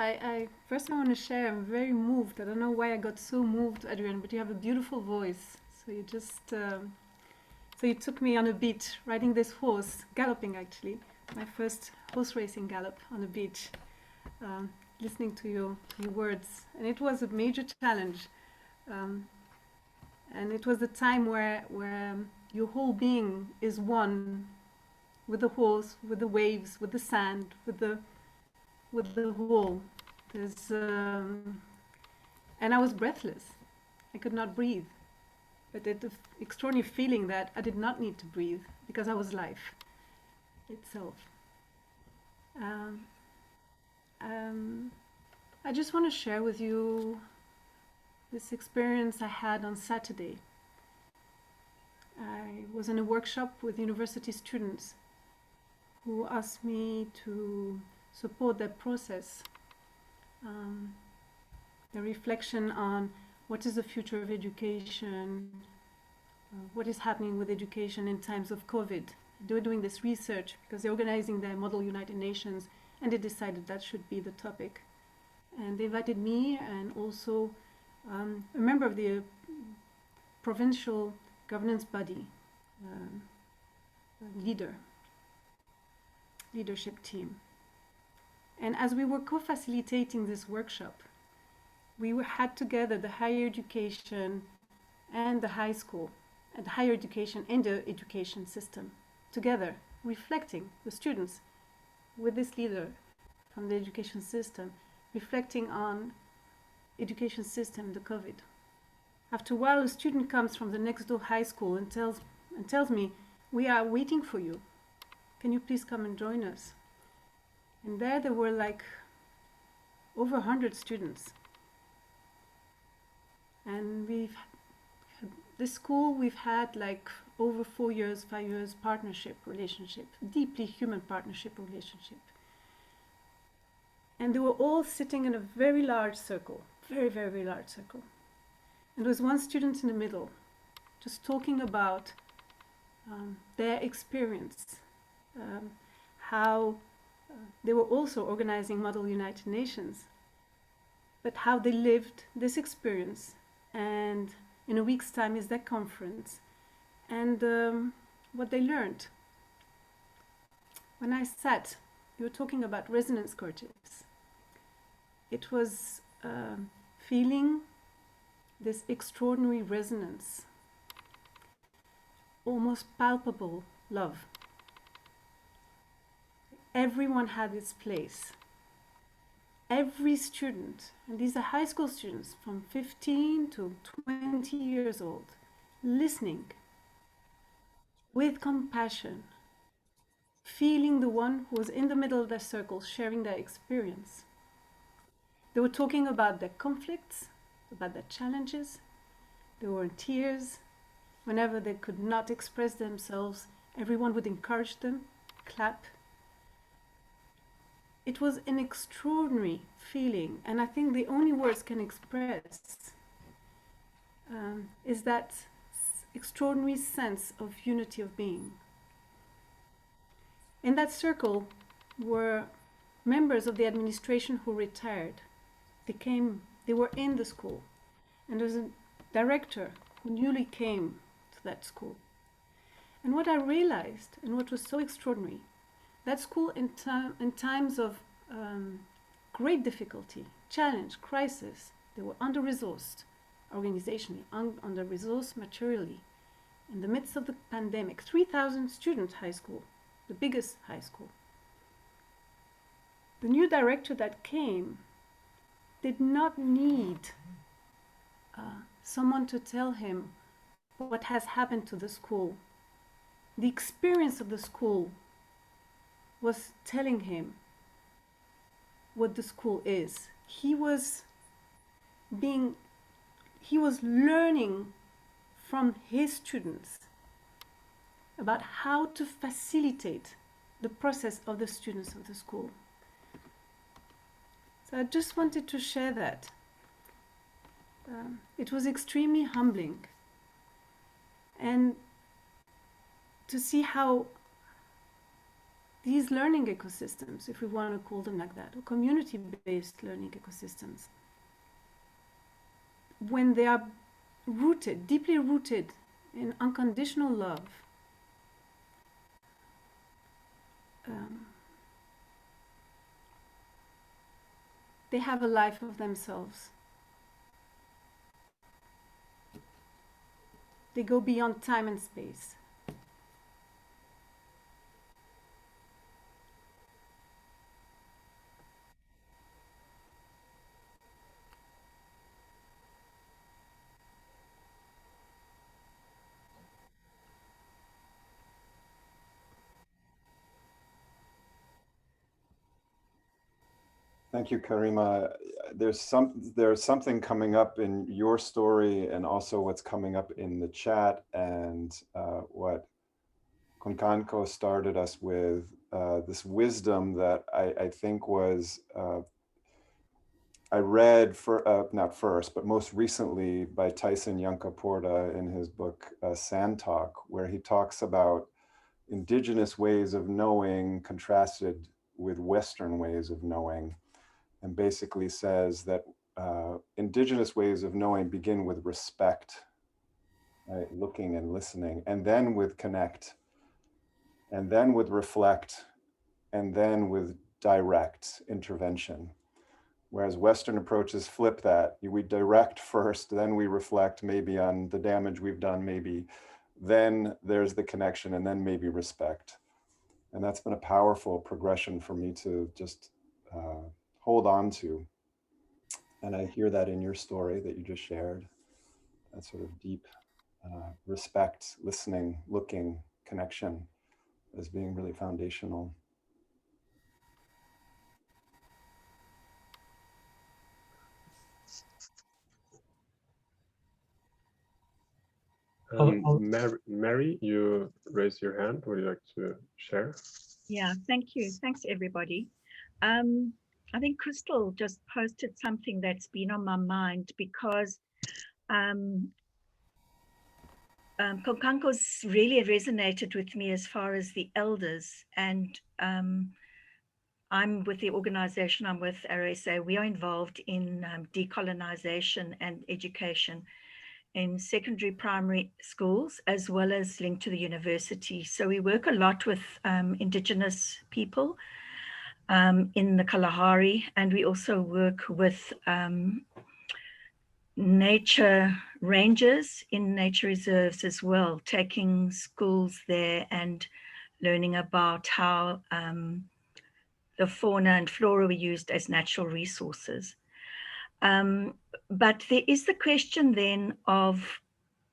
first I want to share, I'm very moved. I don't know why I got so moved, Adrian, but you have a beautiful voice. So you just, so you took me on a beach, riding this horse, galloping actually, my first horse racing gallop on the beach, listening to your words. And it was a major challenge. And it was the time where your whole being is one with the horse, with the waves, with the sand, with the whole. There's and I was breathless. I could not breathe. But the extraordinary feeling that I did not need to breathe because I was life itself. I just want to share with you this experience I had on Saturday. I was in a workshop with university students who asked me to support their process, their reflection on what is the future of education, what is happening with education in times of COVID. They're doing this research because they're organizing their Model United Nations, and they decided that should be the topic. And they invited me and also a member of the provincial governance body, leadership team. And as we were co-facilitating this workshop, we had together the higher education and the high school, and the higher education and the education system, together, reflecting with students, with this leader from the education system, reflecting on education system, the COVID. After a while, a student comes from the next door high school and tells me, "We are waiting for you. Can you please come and join us?" And there were like over 100 students. And this school, we've had like over 4 years, 5 years partnership relationship, deeply human partnership relationship. And they were all sitting in a very large circle, very, very, very large circle. And there was one student in the middle, just talking about their experience, how they were also organizing Model United Nations, but how they lived this experience, and in a week's time is their conference, and what they learned. When I sat, you were talking about resonance cortex. It was feeling this extraordinary resonance, almost palpable love. Everyone had its place. Every student, and these are high school students from 15 to 20 years old, listening with compassion, feeling the one who was in the middle of their circle, sharing their experience. They were talking about their conflicts, about their challenges. They were in tears. Whenever they could not express themselves, everyone would encourage them, clap. It was an extraordinary feeling, and I think the only words can express is that extraordinary sense of unity of being. In that circle were members of the administration who retired. They were in the school, and there was a director who newly came to that school. And what I realized, and what was so extraordinary, that school in times of great difficulty, challenge, crisis, they were under-resourced organizationally, under-resourced materially. In the midst of the pandemic, 3,000 student high school, the biggest high school. The new director that came did not need someone to tell him what has happened to the school. The experience of the school was telling him what the school is. He was learning from his students about how to facilitate the process of the students of the school. So I just wanted to share that. It was extremely humbling, and to see how these learning ecosystems, if we want to call them like that, or community-based learning ecosystems, when they are rooted, deeply rooted in unconditional love, they have a life of themselves. They go beyond time and space. Thank you, Karima. There's something coming up in your story and also what's coming up in the chat, and what Konkankoh started us with, this wisdom that I think was, I read not first, but most recently by Tyson Yunkaporta in his book, Sand Talk, where he talks about indigenous ways of knowing contrasted with Western ways of knowing, and basically says that indigenous ways of knowing begin with respect, right? Looking and listening, and then with connect, and then with reflect, and then with direct intervention. Whereas Western approaches flip that. We direct first, then we reflect maybe on the damage we've done, maybe, then there's the connection, and then maybe respect. And that's been a powerful progression for me to just hold on to. And I hear that in your story that you just shared, that sort of deep respect, listening, looking, connection as being really foundational. Mary, you raised your hand. Would you like to share? Yeah, thank you. Thanks, everybody. I think Crystal just posted something that's been on my mind, because Konkankoh's really resonated with me as far as the elders. And I'm with the organization I'm with, RSA. We are involved in decolonization and education in secondary primary schools, as well as linked to the university. So we work a lot with Indigenous people in the Kalahari, and we also work with nature rangers in nature reserves as well, taking schools there and learning about how the fauna and flora were used as natural resources. But there is the question then of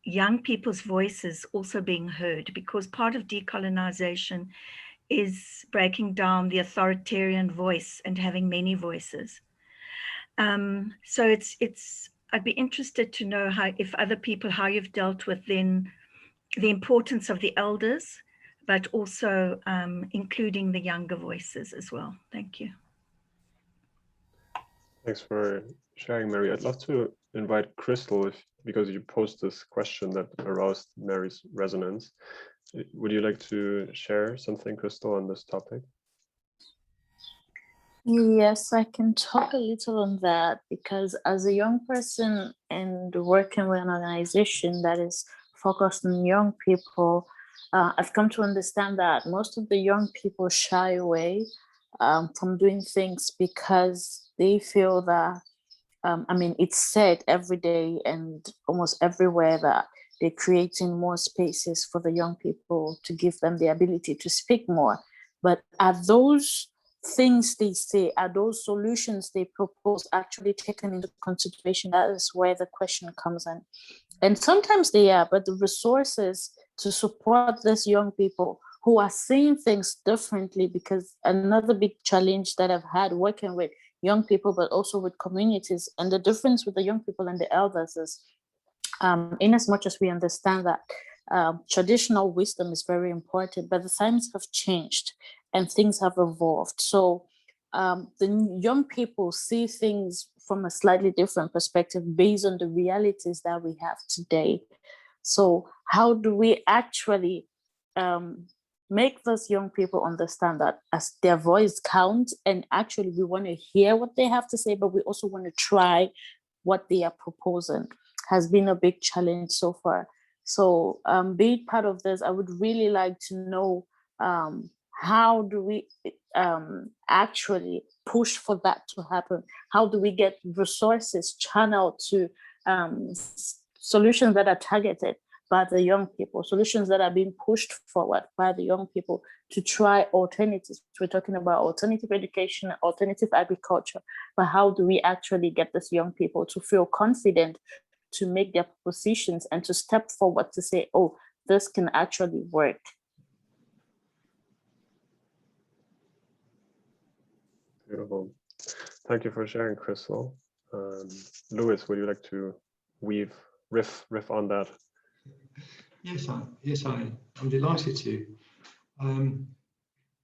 young people's voices also being heard, because part of decolonization is breaking down the authoritarian voice and having many voices. So I'd be interested to know how you've dealt with then the importance of the elders, but also including the younger voices as well. Thank you. Thanks for sharing, Mary. I'd love to invite Crystal, if because you posed this question that aroused Mary's resonance. Would you like to share something, Crystal, on this topic? Yes, I can talk a little on that, because as a young person and working with an organization that is focused on young people, I've come to understand that most of the young people shy away from doing things because they feel that, I mean, it's said every day and almost everywhere that they're creating more spaces for the young people to give them the ability to speak more. But are those things they say, are those solutions they propose actually taken into consideration? That is where the question comes in. And sometimes they are, but the resources to support these young people who are seeing things differently, because another big challenge that I've had working with young people, but also with communities, and the difference with the young people and the elders is, in as much as we understand that traditional wisdom is very important, but the times have changed and things have evolved. So the young people see things from a slightly different perspective based on the realities that we have today. So how do we actually make those young people understand that as their voice counts, and actually we want to hear what they have to say, but we also want to try what they are proposing, has been a big challenge so far. So being part of this, I would really like to know how do we actually push for that to happen? How do we get resources channeled to solutions that are targeted by the young people, solutions that are being pushed forward by the young people to try alternatives? We're talking about alternative education, alternative agriculture, but how do we actually get these young people to feel confident to make their propositions and to step forward to say, oh, this can actually work? Beautiful. Thank you for sharing, Crystal. Louis, would you like to riff on that? Yes, I'm delighted to.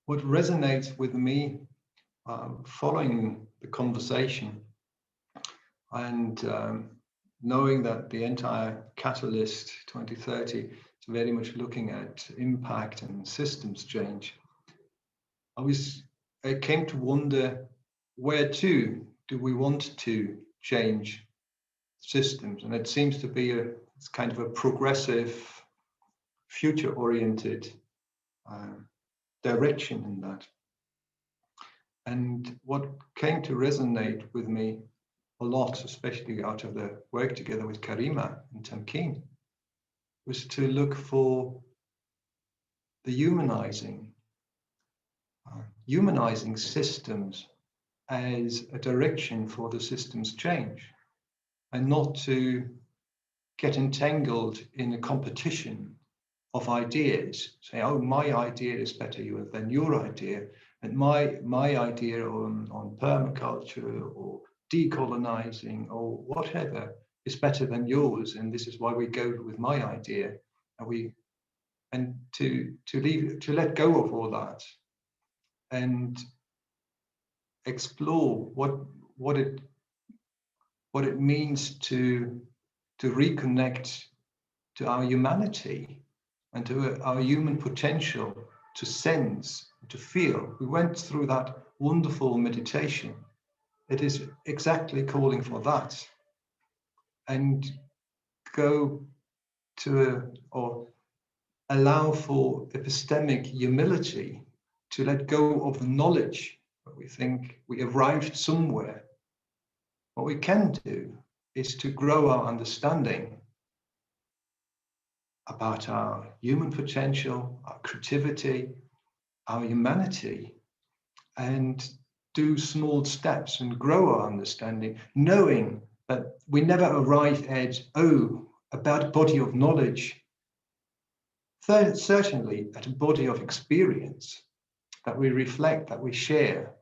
What resonates with me following the conversation and knowing that the entire Catalyst 2030 is very much looking at impact and systems change, I came to wonder, where to do we want to change systems? And it seems to be it's kind of a progressive, future-oriented direction in that. And what came to resonate with me a lot, especially out of the work together with Karima and Tamkeen, was to look for the humanizing systems as a direction for the systems change, and not to get entangled in a competition of ideas, say, oh, my idea is better than your idea, and my idea on permaculture or decolonizing or whatever is better than yours, and this is why we go with my idea, and to let go of all that and explore what it means to reconnect to our humanity and to our human potential, to sense, to feel. We went through that wonderful meditation. It is exactly calling for that, and go to or allow for epistemic humility, to let go of the knowledge that we think we arrived somewhere. What we can do is to grow our understanding about our human potential, our creativity, our humanity, and do small steps and grow our understanding, knowing that we never arrive at, about a body of knowledge, certainly at a body of experience that we reflect, that we share,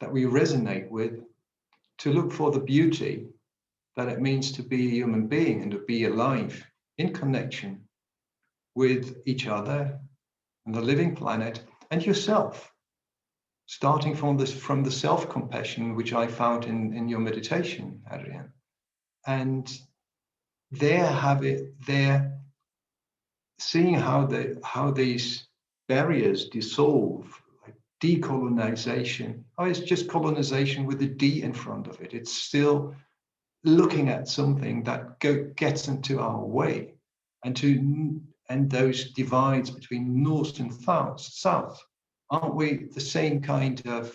that we resonate with, to look for the beauty that it means to be a human being and to be alive in connection with each other and the living planet and yourself, starting from the self-compassion, which I found in your meditation, Adrian, and they're seeing how these barriers dissolve, like decolonization. Oh, it's just colonization with a D in front of it. It's still looking at something that gets into our way, and those divides between north and south. Aren't we the same kind of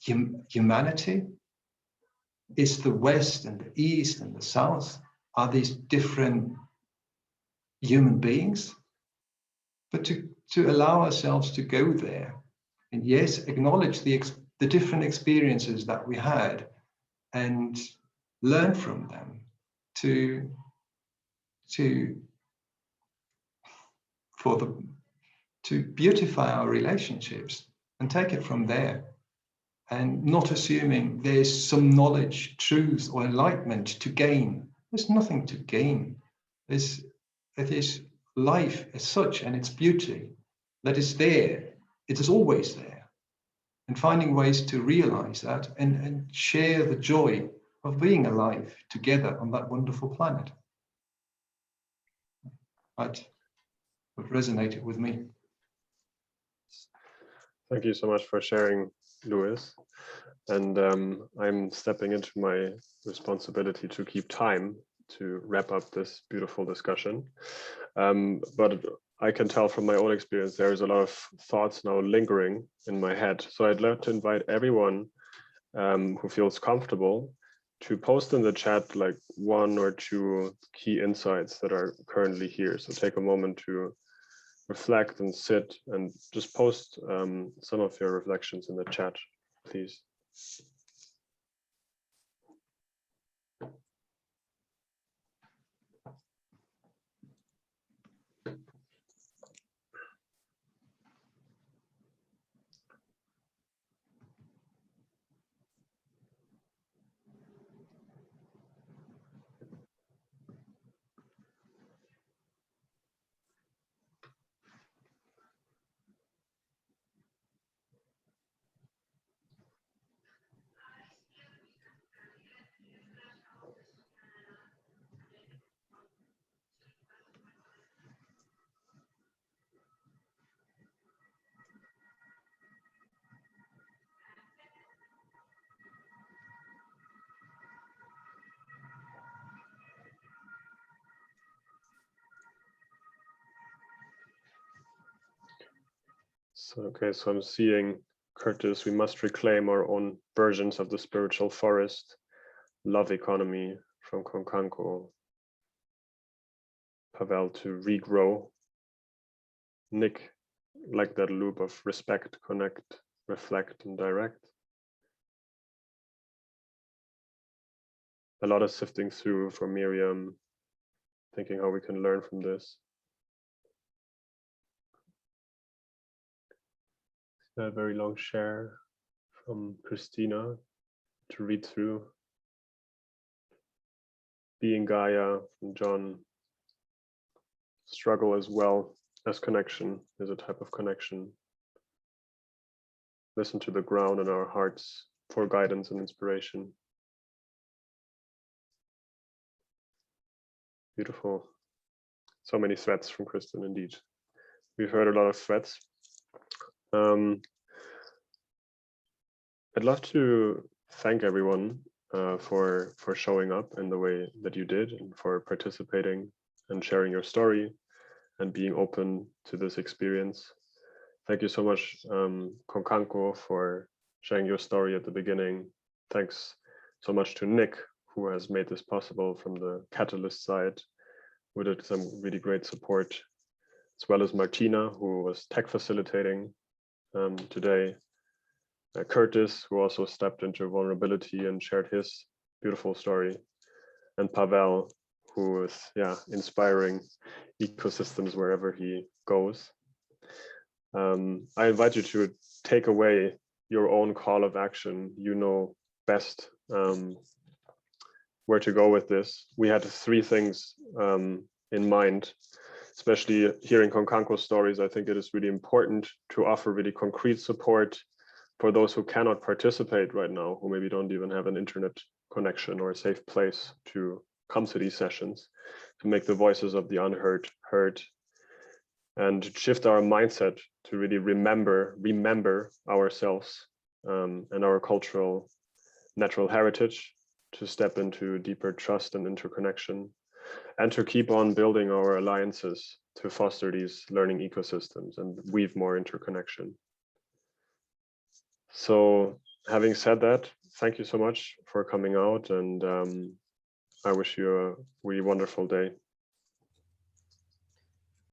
humanity? Is the West and the East and the South, are these different human beings? But to allow ourselves to go there, and yes, acknowledge the different experiences that we had and learn from them to beautify our relationships and take it from there, and not assuming there's some knowledge, truth, or enlightenment to gain. There's nothing to gain. It is life as such, and its beauty that is there. It is always there. And finding ways to realize that and share the joy of being alive together on that wonderful planet. That would resonate with me. Thank you so much for sharing, Louis. And I'm stepping into my responsibility to keep time to wrap up this beautiful discussion. But I can tell from my own experience, there's a lot of thoughts now lingering in my head. So I'd love to invite everyone who feels comfortable to post in the chat like 1 or 2 key insights that are currently here. So take a moment to reflect and sit and just post some of your reflections in the chat, please. So I'm seeing, Curtis, we must reclaim our own versions of the spiritual forest, love economy from Konkankoh. Pavel, to regrow. Nick, like that loop of respect, connect, reflect, and direct. A lot of sifting through for Miriam, thinking how we can learn from this. A very long share from Christina to read through. Being Gaia from John. Struggle as well as connection is a type of connection. Listen to the ground in our hearts for guidance and inspiration. Beautiful. So many threads from Kristen, indeed. We've heard a lot of threads. I'd love to thank everyone for showing up in the way that you did, and for participating and sharing your story and being open to this experience. Thank you so much, Konkankoh, for sharing your story at the beginning. Thanks so much to Nick, who has made this possible from the Catalyst side, who did some really great support, as well as Martina, who was tech facilitating today. Curtis, who also stepped into vulnerability and shared his beautiful story, and Pavel, who is inspiring ecosystems wherever he goes. I invite you to take away your own call of action. You know best where to go with this. We had 3 things in mind, especially hearing Konkankoh stories. I think it is really important to offer really concrete support for those who cannot participate right now, who maybe don't even have an internet connection or a safe place to come to these sessions, to make the voices of the unheard heard, and shift our mindset to really remember ourselves and our cultural natural heritage, to step into deeper trust and interconnection, and to keep on building our alliances to foster these learning ecosystems and weave more interconnection. So having said that, thank you so much for coming out, and I wish you a really wonderful day.